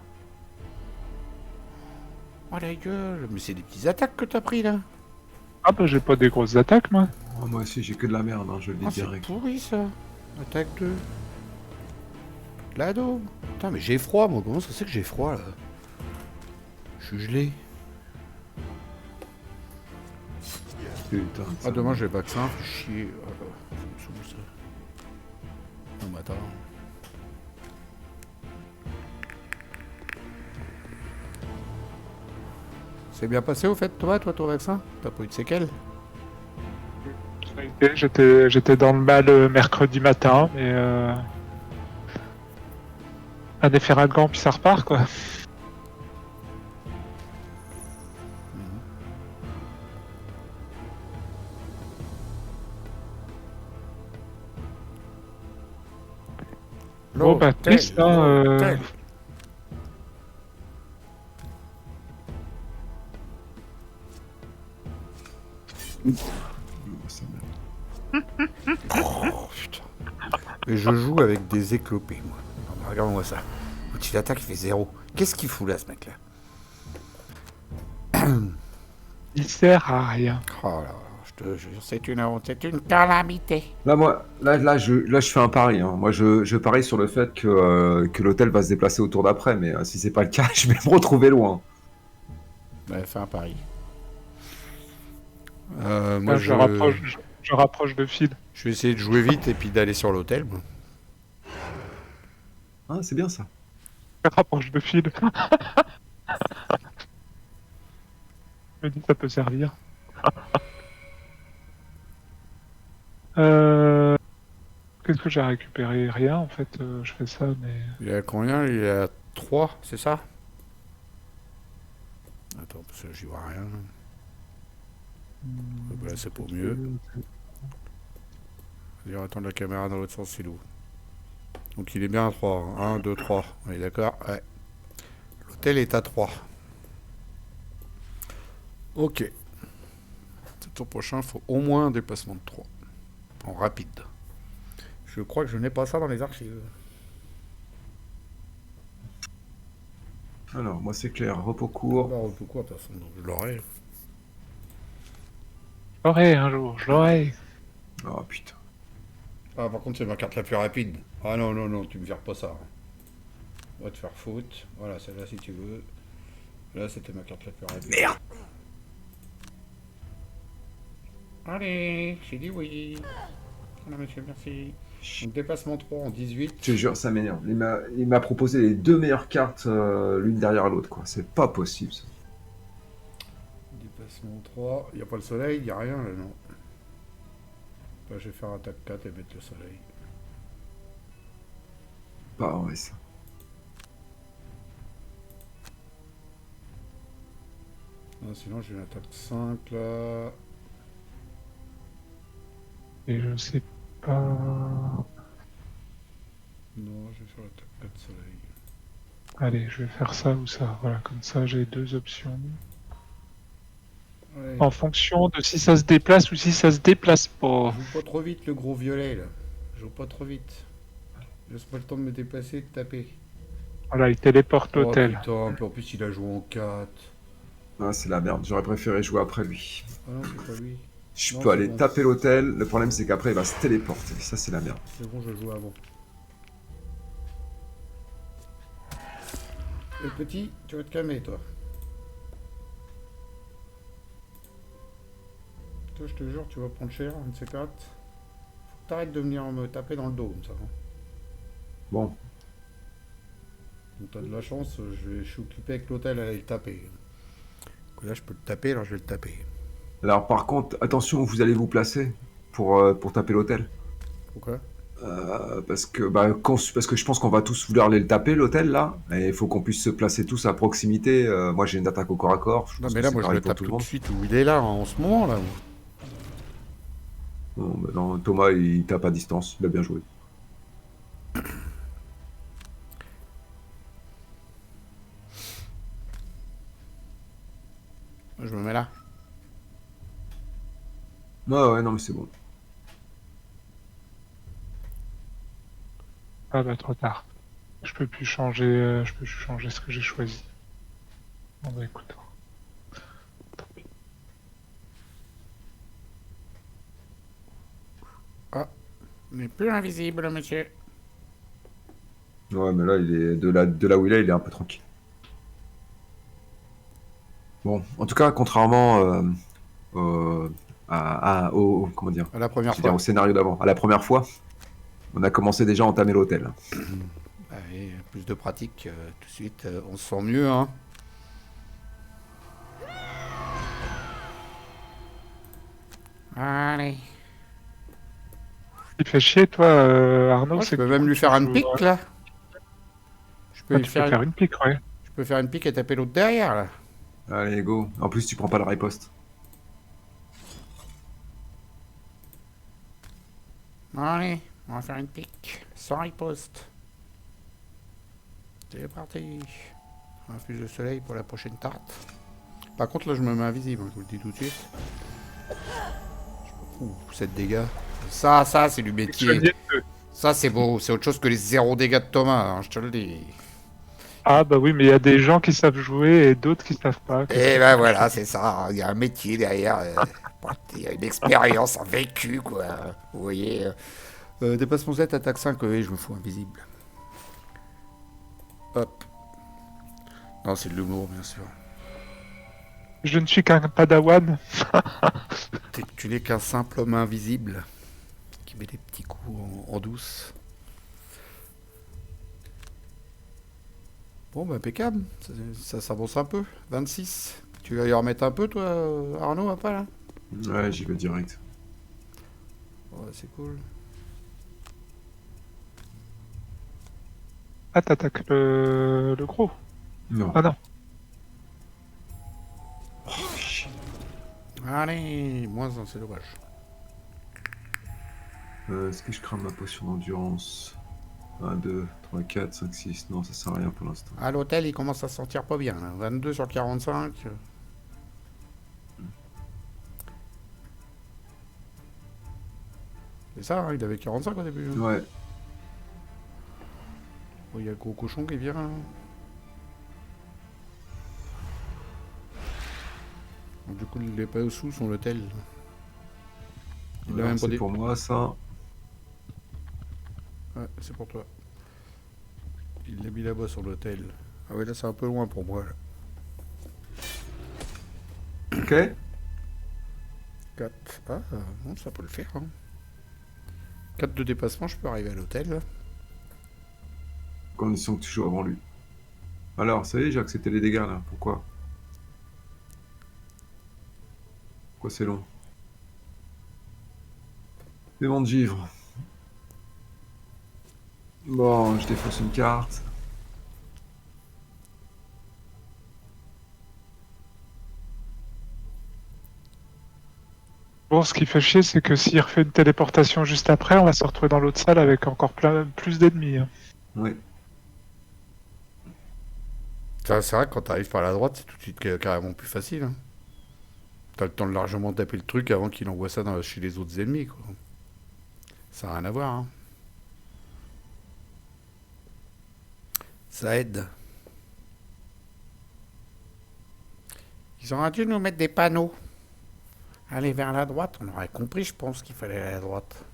S1: Oh la gueule. Mais c'est des petites attaques que t'as pris là.
S2: Ah bah j'ai pas des grosses attaques, moi.
S3: Oh, moi aussi j'ai que de la merde, hein, je le dis
S1: Ah, c'est
S3: direct.
S1: pourri ça. Attaque 2. L'ado. Putain, mais j'ai froid moi. Comment ça c'est que j'ai froid là? Je suis gelé.
S3: Putain,
S1: Ah, demain j'ai le vaccin. Fais chier. Oh, ça me saoule ça. Non, mais attends. C'est bien passé au fait, Thomas, toi, ton vaccin? T'as pas eu de séquelles?
S2: J'étais dans le mal mercredi matin, mais... Un effet ralgan, puis ça repart, quoi. Bon, bah, triste, hein,
S1: l'hôtel. Oh, putain. Et je joue avec des éclopés, moi. Non, mais regarde-moi ça. Quand il attaque, il fait 0. Qu'est-ce qu'il fout là, ce mec-là?
S2: Il sert à rien.
S1: Oh là là, je te jure, c'est une honte, c'est une calamité.
S3: Là, moi, je fais un pari. Hein. Moi, je parie sur le fait que l'hôtel va se déplacer au tour d'après, mais si c'est pas le cas, je vais me retrouver loin.
S1: Ouais, fais un pari.
S2: Là,
S1: Moi,
S2: je rapproche de fil.
S1: je vais essayer de jouer vite et puis d'aller sur l'hôtel. moi.
S3: Ah, c'est bien ça.
S2: Je rapproche de fil. Je me dis ça peut servir. Qu'est-ce que j'ai récupéré? Rien, en fait, je fais ça, mais...
S1: Il est à combien? Il est à 3, c'est ça? Attends, parce que j'y vois rien. Là, c'est pour mieux. Je vais attendre la caméra dans l'autre sens, c'est où? Donc il est bien à 3. 1, 2, 3. On est d'accord? Ouais. L'hôtel est à 3. Ok. Le tour prochain, il faut au moins un déplacement de 3. En rapide. Je crois que je n'ai pas ça dans les archives.
S3: Alors, moi, c'est clair. Repos court.
S1: Bah, pourquoi, de toute façon, donc je l'aurai.
S2: Je l'aurai un jour, je l'aurai.
S3: Oh, putain.
S1: Ah, par contre, c'est ma carte la plus rapide. Ah non, non, non, tu me vires pas ça. On va te faire faute. Voilà, celle-là si tu veux. Là, c'était ma carte la plus rapide.
S3: Merde.
S1: Allez, j'ai dit oui. Voilà, monsieur, merci. Donc, déplacement 3 en 18.
S3: Je te jure, ça m'énerve. Il m'a proposé les deux meilleures cartes l'une derrière l'autre, quoi. C'est pas possible, ça.
S1: Déplacement 3. Il n'y a pas le soleil, il n'y a rien là, non. Bah, je vais faire attaque 4 et mettre le soleil.
S3: Pas vrai, ça.
S1: Ah, sinon, j'ai une attaque 5 là.
S2: Et je sais pas...
S1: Non, je vais faire attaque 4 soleil.
S2: Allez, je vais faire ça ou ça. Voilà, comme ça, j'ai deux options.
S1: Ouais.
S2: En fonction de si ça se déplace ou si ça se déplace pas.
S1: Joue pas trop vite le gros violet là. Joue pas trop vite. Laisse-moi le temps de me déplacer et de taper.
S2: Voilà, il téléporte
S1: Oh
S2: l'hôtel.
S1: putain, puis en plus il a joué en 4.
S3: Ah, c'est la merde. J'aurais préféré jouer après lui.
S1: Ah non, c'est pas lui.
S3: Je
S1: Non,
S3: peux
S1: c'est
S3: aller
S1: bon.
S3: taper l'hôtel. Le problème, c'est qu'après, il va se téléporter. Ça, c'est la merde.
S1: C'est bon, je joue avant. Le petit, tu vas te calmer, toi. Toi, je te jure, tu vas prendre cher, un de ces quatre. Faut que t'arrêtes de venir me taper dans le dos, comme ça. Hein.
S3: Bon,
S1: Donc t'as de la chance, je suis occupé avec l'hôtel à aller le taper. Donc là, je peux le taper, alors je vais le taper.
S3: alors par contre, attention où vous allez vous placer pour taper l'hôtel.
S1: Pourquoi?
S3: Parce que je pense qu'on va tous vouloir aller le taper, l'hôtel, là. Et il faut qu'on puisse se placer tous à proximité. Moi, j'ai une attaque au corps à corps. Je
S1: Non,
S3: pense
S1: mais
S3: que
S1: là,
S3: c'est
S1: moi, je
S3: pareil
S1: le
S3: pour
S1: tape
S3: tout le
S1: tout de
S3: monde.
S1: suite où il est là, en ce moment, là.
S3: Bon, bah non, Thomas, il tape à distance. Il a bien joué.
S1: Je me mets là.
S3: Ouais, ouais, non, mais c'est bon.
S2: Ah bah trop tard. Je peux plus changer ce que j'ai choisi. Bon bah écoute. Tant pis.
S1: Ah, il n'est plus invisible, monsieur.
S3: Ouais, mais là, il est de là où il est un peu tranquille. Bon, en tout cas, contrairement comment dire,
S1: À la première
S3: je veux dire,
S1: fois.
S3: au scénario d'avant, à la première fois, on a commencé déjà à entamer l'hôtel.
S1: Allez, plus de pratique, tout de suite, on se sent mieux, hein. Allez.
S2: Ce qui fait chier, toi, Arnaud,
S1: Moi, je
S2: c'est que
S1: peux
S2: du
S1: même
S2: coup,
S1: lui
S2: tu
S1: faire une
S2: joues.
S1: pique, là. Je peux
S2: Ah,
S1: lui
S2: tu peux
S1: faire,
S2: faire une pique, ouais.
S1: je peux faire une pique et taper l'autre derrière, là.
S3: Allez, go. En plus, tu prends pas le riposte.
S1: Allez, on va faire une pique. Sans riposte. C'est parti. Un plus de soleil pour la prochaine tarte. Par contre, là, je me mets invisible, hein, je vous le dis tout de suite. Ouh, 7 dégâts. Ça, c'est du métier. Ça, c'est beau. C'est autre chose que les 0 dégâts de Thomas, hein, je te le dis.
S2: Ah bah oui, mais il y a des gens qui savent jouer et d'autres qui savent pas. Qu'est-ce
S1: Et
S2: que tu
S1: ben
S2: veux que je
S1: voilà,
S2: te
S1: c'est
S2: dise.
S1: ça. Il y a un métier derrière. Il y a une expérience, un vécu, quoi. Vous voyez. Dépassement Z, attaque 5, oui, je me fous invisible. Hop. Non, c'est de l'humour, bien sûr.
S2: Je ne suis qu'un padawan.
S1: Tu n'es qu'un simple homme invisible qui met des petits coups en douce. Bon, bah, impeccable. Ça s'avance un peu. 26. Tu vas y remettre un peu, toi, Arnaud, un pas là?
S3: Ouais, j'y vais direct.
S1: Ouais, c'est cool.
S2: Ah, t'attaques le gros.
S3: Non.
S2: Ah non.
S1: Allez, moins un, c'est dommage.
S3: Est-ce que je crame ma potion d'endurance? 1, 2, 3, 4, 5, 6. Non, ça sert à rien pour l'instant.
S1: À l'hôtel, il commence à se sentir pas bien. Là. 22 sur 45. C'est ça, hein, il avait 45 au début. Hein.
S3: Ouais.
S1: Oh, il y a le gros cochon qui vient. Hein. Donc, du coup, il est pas sous son hôtel. Il a
S3: Alors,
S1: même pas
S3: c'est
S1: des...
S3: pour moi, ça.
S1: Ouais, c'est pour toi. Il l'a mis là-bas sur l'hôtel. Ah ouais, là, c'est un peu loin pour moi. Là.
S3: Ok.
S1: 4. Ah, non, ça peut le faire. Hein. 4 de dépassement, je peux arriver à l'hôtel. Là.
S3: Condition que tu joues avant lui. Alors, ça y est, j'ai accepté les dégâts, là. Pourquoi? Pourquoi c'est long? Démon de givre. Bon, je défausse une carte.
S2: Bon, ce qui fait chier, c'est que s'il refait une téléportation juste après, on va se retrouver dans l'autre salle avec encore plus d'ennemis. Hein.
S3: Ouais.
S1: C'est vrai que quand t'arrives par la droite, c'est tout de suite carrément plus facile. Hein. T'as le temps de largement taper le truc avant qu'il envoie ça chez les autres ennemis. Quoi. Ça n'a rien à voir. Hein. Ça aide. Ils auraient dû nous mettre des panneaux. Aller vers la droite, on aurait compris, je pense, qu'il fallait aller à la droite.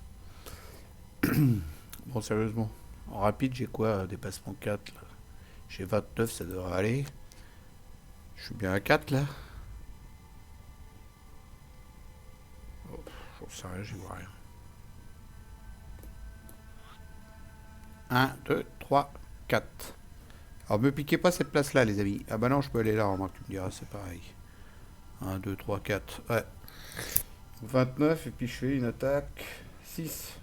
S1: Bon, sérieusement. En rapide, j'ai quoi? Dépassement 4, là. J'ai 29, ça devrait aller. Je suis bien à 4 là. Oh, j'en sais rien, j'y vois rien. 1, 2, 3, 4. Alors me piquez pas cette place là les amis. Ah bah non je peux aller là, remarque tu me diras c'est pareil. 1, 2, 3, 4. Ouais. 29 et puis je fais une attaque 6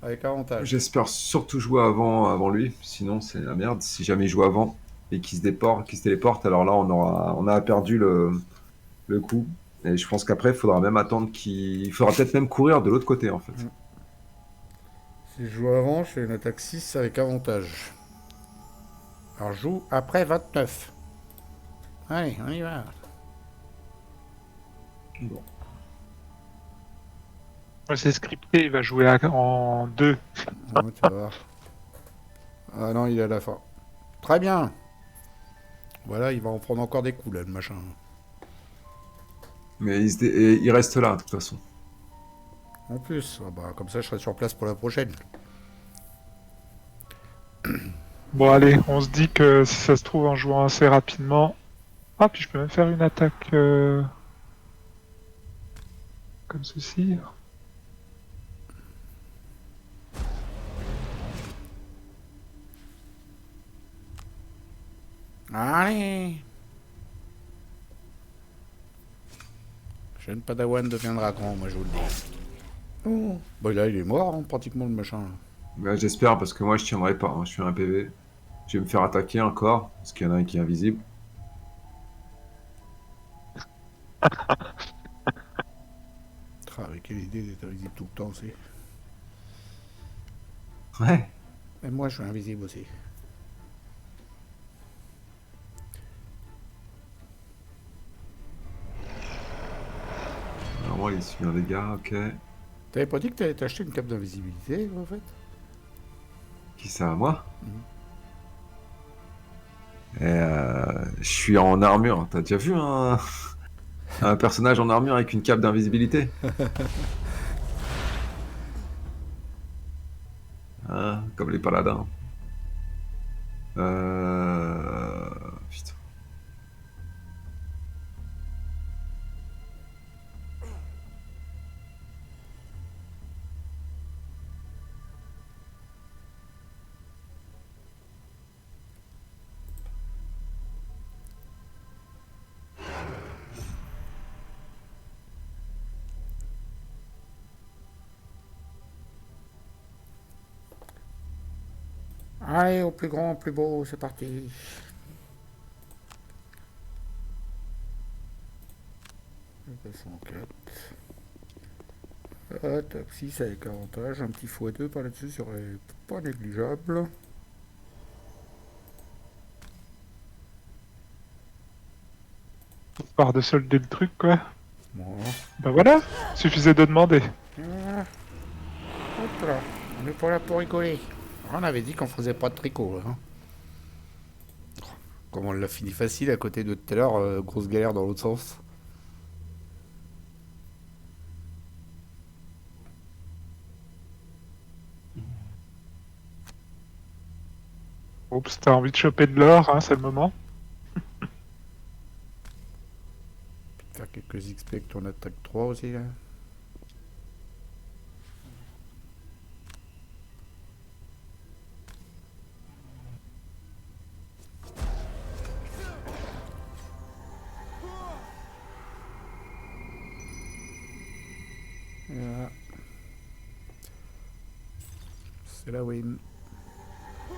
S1: avec avantage.
S3: J'espère surtout jouer avant lui, sinon c'est la merde. Si jamais il joue avant et qu'il se téléporte, alors là on a perdu le coup. Et je pense qu'après il faudra même attendre il faudra peut-être même courir de l'autre côté en fait.
S1: Si je joue avant, je fais une attaque 6 avec avantage. Alors je joue après 29. Allez, on y va.
S3: Bon.
S2: Ouais, c'est scripté, il va jouer en 2.
S1: Ouais, tu vas voir. Ah non, il est à la fin. Très bien. Voilà, il va en prendre encore des coups là, le machin.
S3: Mais il reste là de toute façon.
S1: En plus, ah bah, comme ça je serai sur place pour la prochaine.
S2: Bon, allez, on se dit que si ça se trouve en jouant assez rapidement. Ah, puis je peux même faire une attaque comme ceci.
S1: Allez. Jeune padawan deviendra grand, moi je vous le dis. Oh. Bah là il est mort hein, pratiquement le machin.
S3: Bah, j'espère parce que moi je tiendrai pas, hein. Je suis un PV. Je vais me faire attaquer encore parce qu'il y en a un qui est invisible.
S1: Avec quelle idée d'être invisible tout le temps aussi.
S3: Ouais.
S1: Et moi je suis invisible aussi.
S3: Alors moi il suit un dégât, ok.
S1: T'avais pas dit que t'allais t'acheter une cape d'invisibilité en fait?
S3: Qui ça, moi? Et je suis en armure. T'as déjà vu un personnage en armure avec une cape d'invisibilité? Hein, comme les paladins. Putain.
S1: Allez, au plus grand, au plus beau, c'est parti. Top 6 avec avantage, un petit x2 par là-dessus serait pas négligeable.
S2: Histoire de solder le truc, quoi.
S1: Bon,
S2: Bah voilà, suffisait de demander.
S1: voilà. Hop là, on est pas là pour rigoler. On avait dit qu'on faisait pas de tricot. Hein. Comme on l'a fini facile à côté de tout à l'heure, grosse galère dans l'autre sens.
S2: Oups, t'as envie de choper de l'or, hein, c'est le moment.
S1: Faire quelques XP avec ton attaque 3 aussi là. Voilà. C'est la win. Oh,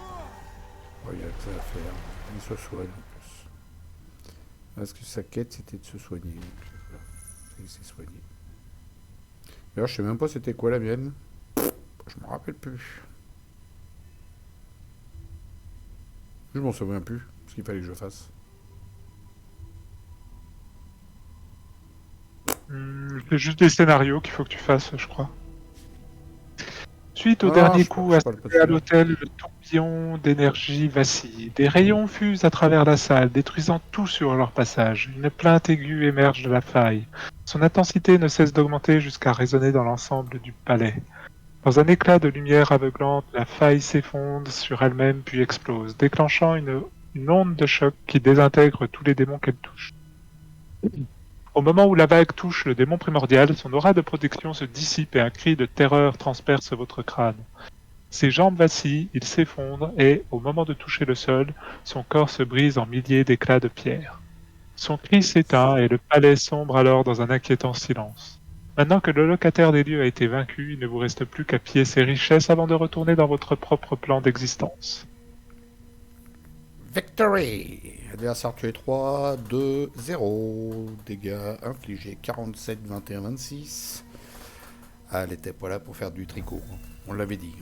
S1: il y a que ça à faire. Il se soigne en plus. Parce que sa quête c'était de se soigner. Donc, voilà. Il s'est soigné. D'ailleurs, je sais même pas c'était quoi la mienne. Je me rappelle plus. Je m'en souviens plus. Ce qu'il fallait que je fasse.
S2: C'est juste des scénarios qu'il faut que tu fasses, je crois. Suite au
S1: Ah,
S2: dernier
S1: je
S2: coup
S1: parle pas de
S2: installé à
S1: celui-là.
S2: l'hôtel, le tourbillon d'énergie vacille. Des rayons fusent à travers la salle, détruisant tout sur leur passage. Une plainte aiguë émerge de la faille. Son intensité ne cesse d'augmenter jusqu'à résonner dans l'ensemble du palais. Dans un éclat de lumière aveuglante, la faille s'effondre sur elle-même puis explose, déclenchant une une onde de choc qui désintègre tous les démons qu'elle touche. Au moment où la vague touche le démon primordial, son aura de protection se dissipe et un cri de terreur transperce votre crâne. Ses jambes vacillent, il s'effondre et, au moment de toucher le sol, son corps se brise en milliers d'éclats de pierre. Son cri s'éteint et le palais sombre alors dans un inquiétant silence. Maintenant que le locataire des lieux a été vaincu, il ne vous reste plus qu'à piller ses richesses avant de retourner dans votre propre plan d'existence.
S1: Victory! Adversaire tué 3, 2, 0. Dégâts infligés 47, 21, 26. Ah, elle était pas là pour faire du tricot, on l'avait dit.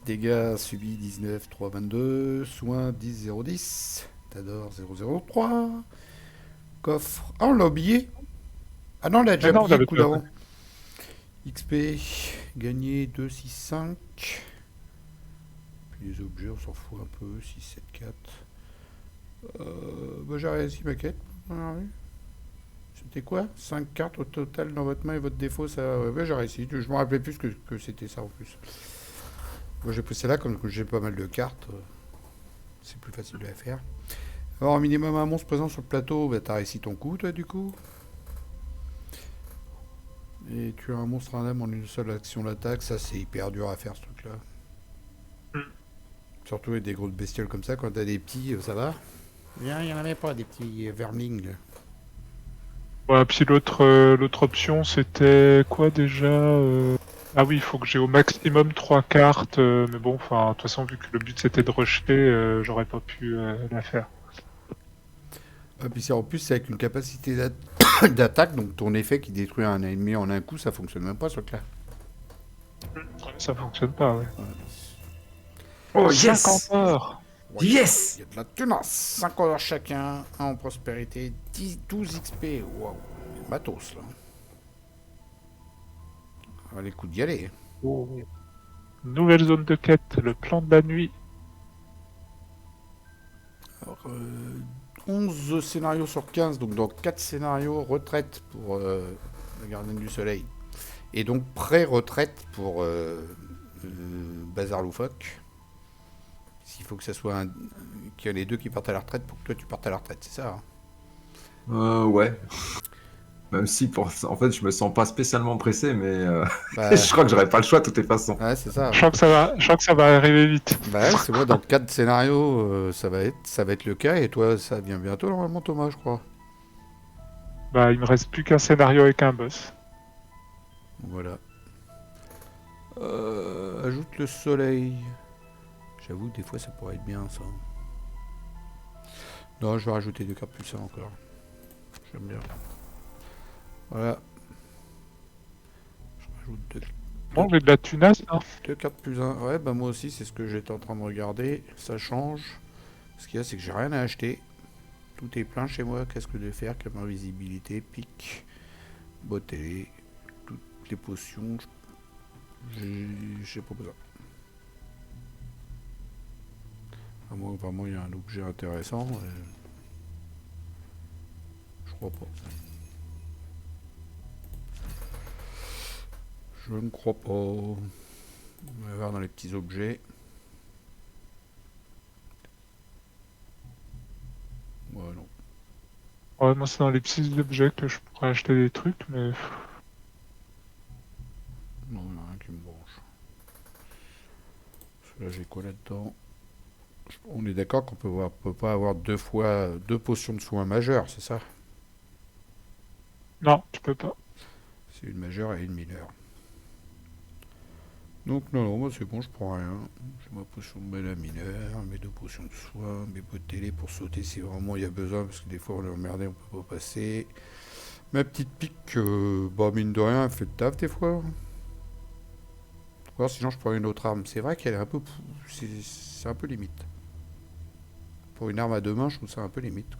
S1: Dégâts subis 19, 3, 22. Soins 10, 0, 10. Tador 0, 0, 3. Coffre. Ah, on l'a oublié. Ah non, on l'a déjà
S2: non, on
S1: oublié le
S2: l'avait
S1: coup
S2: déjà
S1: d'avant. XP, gagné 2, 6, 5. Puis les objets, on s'en fout un peu. 6, 7, 4. Bah, j'ai réussi ma quête. Ah, oui. C'était quoi? 5 cartes au total dans votre main et votre défaut, ça. Ouais, bah, j'ai réussi. Je me rappelais plus que c'était ça en plus. Moi j'ai poussé là, comme j'ai pas mal de cartes, c'est plus facile de la faire. Alors, au minimum un monstre présent sur le plateau, bah, t'as réussi ton coup, toi, du coup. Et tu as un monstre indemne en une seule action d'attaque, ça c'est hyper dur à faire ce truc-là. Surtout avec des grosses bestioles comme ça, quand t'as des petits, ça va. Bien, il y en avait pas, des petits vermings.
S2: Ouais, puis l'autre option, c'était quoi déjà Ah oui, il faut que j'ai au maximum 3 cartes, mais bon, enfin, de toute façon, vu que le but c'était de rejeter, j'aurais pas pu la faire.
S1: Ah, puis en plus, c'est avec une capacité d'attaque, donc ton effet qui détruit un ennemi en un coup, ça fonctionne même pas ce truc-là.
S2: Ça fonctionne pas, ouais.
S3: Oh
S2: 50
S3: yes!
S2: heures.
S1: Ouais,
S3: Yes!
S1: il y a de la tenace. 5 heures chacun, 1 en prospérité, 10, 12 XP. Waouh, matos là. Ah, les coups d'y aller.
S2: Oh. Nouvelle zone de quête, le plan de la nuit.
S1: Alors, 11 scénarios sur 15, donc dans 4 scénarios, retraite pour la gardienne du soleil. Et donc pré-retraite pour Bazar Loufoque. S'il faut que ça soit qu'il y a les deux qui partent à la retraite pour que toi tu partes à la retraite, c'est ça, hein?
S3: Ouais. Même si, en fait, je me sens pas spécialement pressé, mais
S1: Bah,
S3: je crois que j'aurais pas le choix de toutes les façons.
S1: ouais, c'est ça.
S2: Je crois que ça va arriver vite.
S1: Bah, ouais, c'est moi, dans 4 scénarios, ça va être le cas, et toi, ça vient bientôt, normalement, Thomas, je crois.
S2: Bah, il me reste plus qu'un scénario avec un boss.
S1: Voilà. Ajoute le soleil. J'avoue, des fois, ça pourrait être bien, ça. Non, je vais rajouter 2 cartes plus 1 encore. J'aime bien. Voilà. Je rajoute
S2: Bon, j'ai de la tunasse, hein.
S1: 2 cartes plus 1. Ouais, bah moi aussi, c'est ce que j'étais en train de regarder. Ça change. Ce qu'il y a, c'est que j'ai rien à acheter. Tout est plein chez moi. Casque de fer, caméra visibilité, pic, botte, toutes les potions. J'ai pas besoin. À moins que vraiment il y a un objet intéressant. Je crois pas. Je ne crois pas. On va voir dans les petits objets. Ouais, non.
S2: Ouais, moi, c'est dans les petits objets que je pourrais acheter des trucs, mais
S1: Non, il n'y a rien qui me branche. Là, j'ai quoi là-dedans? On est d'accord qu'on peut pas avoir deux potions de soins majeures, c'est ça?
S2: non, tu peux pas.
S1: C'est une majeure et une mineure. Donc non, moi c'est bon, je prends rien. J'ai ma potion de mana mineure, mes 2 potions de soins, mes pots de télé pour sauter si vraiment il y a besoin, parce que des fois on est emmerdé, on peut pas passer. Ma petite pique, bah mine de rien, elle fait le taf des fois. Ou alors sinon je prends une autre arme. C'est vrai qu'elle est un peu... C'est un peu limite. Pour une arme à 2 mains, je trouve ça un peu limite.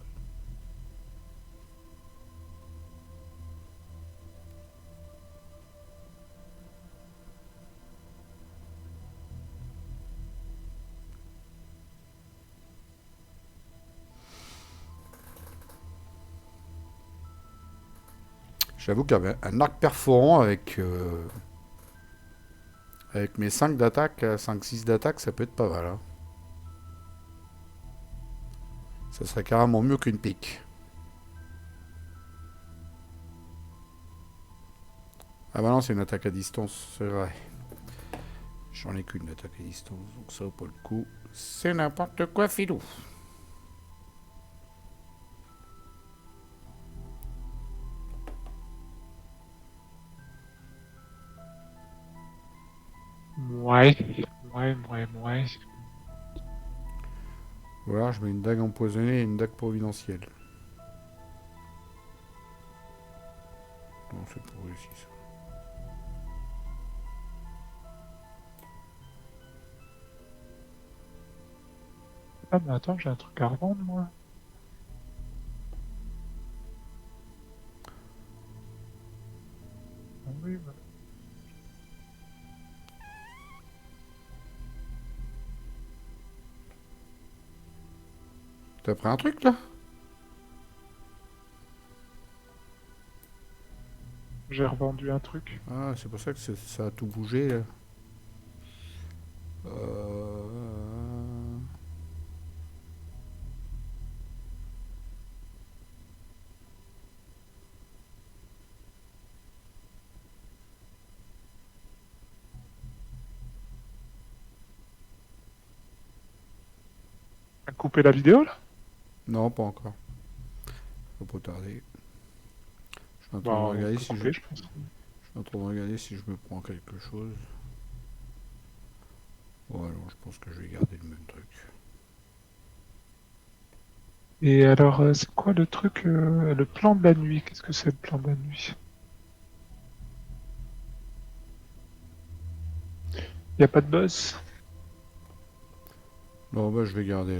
S1: J'avoue qu'un arc perforant avec mes 5 d'attaque, 5-6 d'attaque, ça peut être pas mal. Hein. Ça serait carrément mieux qu'une pique. Ah bah non, c'est une attaque à distance, c'est vrai. J'en ai qu'une attaque à distance, donc ça vaut pas le coup. C'est n'importe quoi, filou.
S2: Ouais. Ouais.
S1: Ou alors je mets une dague empoisonnée et une dague providentielle. Non, c'est pour réussir ça.
S2: Ah, mais attends, j'ai un truc à revendre, moi. Ah oui, bah.
S1: T'as pris un truc là?
S2: J'ai revendu un truc.
S1: Ah, c'est pour ça que ça a tout bougé là. Euh...
S2: Couper la vidéo, là?
S1: Non, pas encore. Faut pas tarder. Je suis en
S2: Bah,
S1: train de
S2: on
S1: regarder
S2: peut
S1: si je...
S2: couper, je pense.
S1: Je suis en train de regarder si je me prends quelque chose. Bon, alors je pense que je vais garder le même truc.
S2: Et alors, c'est quoi le truc, le plan de la nuit? Qu'est-ce que c'est le plan de la nuit? Y a pas de buzz?
S1: Non, bah je vais garder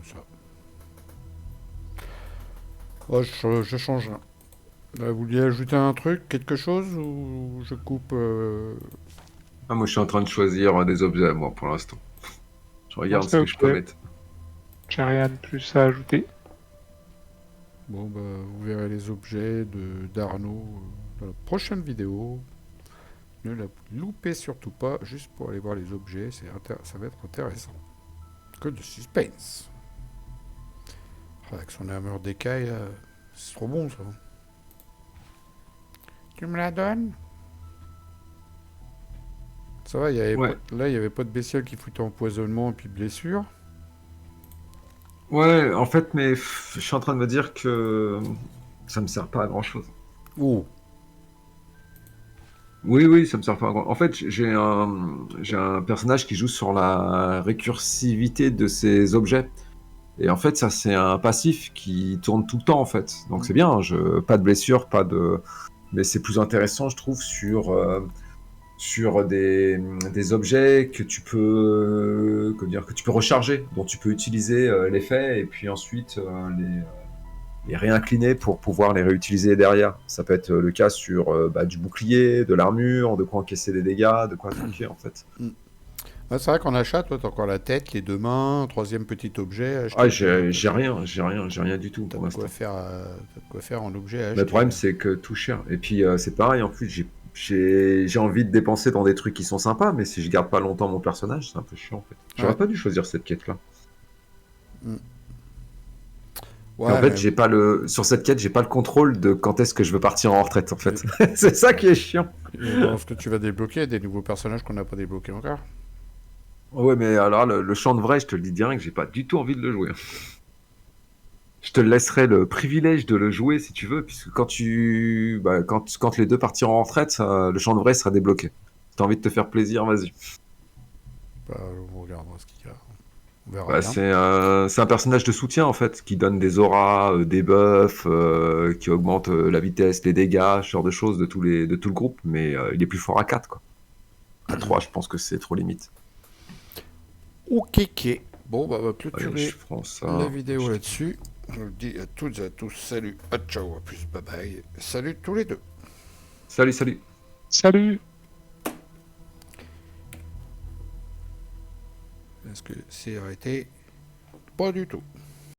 S1: ça. Oh, je change. Vous vouliez ajouter un truc, quelque chose, ou je coupe
S3: Ah, moi, je suis en train de choisir des objets, moi, pour l'instant. Je
S2: Moi,
S3: regarde ce
S2: c'est
S3: que je
S2: ok.
S3: peux mettre.
S2: J'ai rien de plus à ajouter.
S1: Bon, bah, vous verrez les objets d'Arnaud dans la prochaine vidéo. Ne la loupez surtout pas, juste pour aller voir les objets, ça va être intéressant. Que de suspense. Avec son armure d'écaille, c'est trop bon ça. Tu me la donnes? Ça va,
S3: Ouais.
S1: là il n'y avait pas de bestiole qui foutait empoisonnement et puis blessure.
S3: Ouais, en fait, mais je suis en train de me dire que ça me sert pas à grand-chose.
S1: Oh,
S3: Oui, oui, ça me sert pas à grand. En fait, j'ai un personnage qui joue sur la récursivité de ses objets. Et en fait, ça, c'est un passif qui tourne tout le temps, en fait. Donc c'est bien, pas de blessure, pas de... Mais c'est plus intéressant, je trouve, sur des objets que tu peux, comment dire, que tu peux recharger, dont tu peux utiliser l'effet et puis ensuite les réincliner pour pouvoir les réutiliser derrière. Ça peut être le cas sur du bouclier, de l'armure, de quoi encaisser des dégâts, de quoi attaquer en fait.
S1: ah, c'est vrai qu'en achat, toi t'as encore la tête, les deux mains, un troisième petit objet à
S3: Ah,
S1: acheter.
S3: j'ai rien du tout
S1: T'as
S3: pour
S1: de quoi
S3: l'instant.
S1: faire, t'as de quoi faire en objet à
S3: Mais le
S1: acheter
S3: problème,
S1: là.
S3: c'est que tout cher. Et puis, c'est pareil, en plus, j'ai envie de dépenser dans des trucs qui sont sympas, mais si je garde pas longtemps mon personnage, c'est un peu chiant, en fait. J'aurais
S1: Ouais.
S3: pas dû choisir cette quête-là.
S1: Mm.
S3: Puis en
S1: Ouais,
S3: fait,
S1: mais
S3: sur cette quête, j'ai pas le contrôle de quand est-ce que je veux partir en retraite, en fait. C'est ça qui est chiant.
S1: et dans ce que tu vas débloquer, il y a des nouveaux personnages qu'on n'a pas débloqués encore.
S3: Ouais, mais alors, le champ de vrai, je te le dis direct, j'ai pas du tout envie de le jouer. Je te laisserai le privilège de le jouer si tu veux, puisque quand les deux partiront en retraite, le champ de vrai sera débloqué. Si t'as envie de te faire plaisir, vas-y.
S1: Bah, on regardera ce qu'il y a. On verra
S3: Bah,
S1: bien.
S3: c'est un personnage de soutien en fait, qui donne des auras, des buffs, qui augmente la vitesse, les dégâts, ce genre de choses de tout le groupe, mais il est plus fort à 4 quoi. À 3, je pense que c'est trop limite.
S1: Ok, ok. Bon, bah, on va
S3: Allez,
S1: clôturer
S3: je prends
S1: la
S3: ça.
S1: vidéo là-dessus. Je vous dis à toutes et à tous salut, à ciao, à plus, bye bye. Salut tous les deux.
S3: Salut, salut.
S2: Salut!
S1: Est-ce que c'est arrêté? Pas du tout.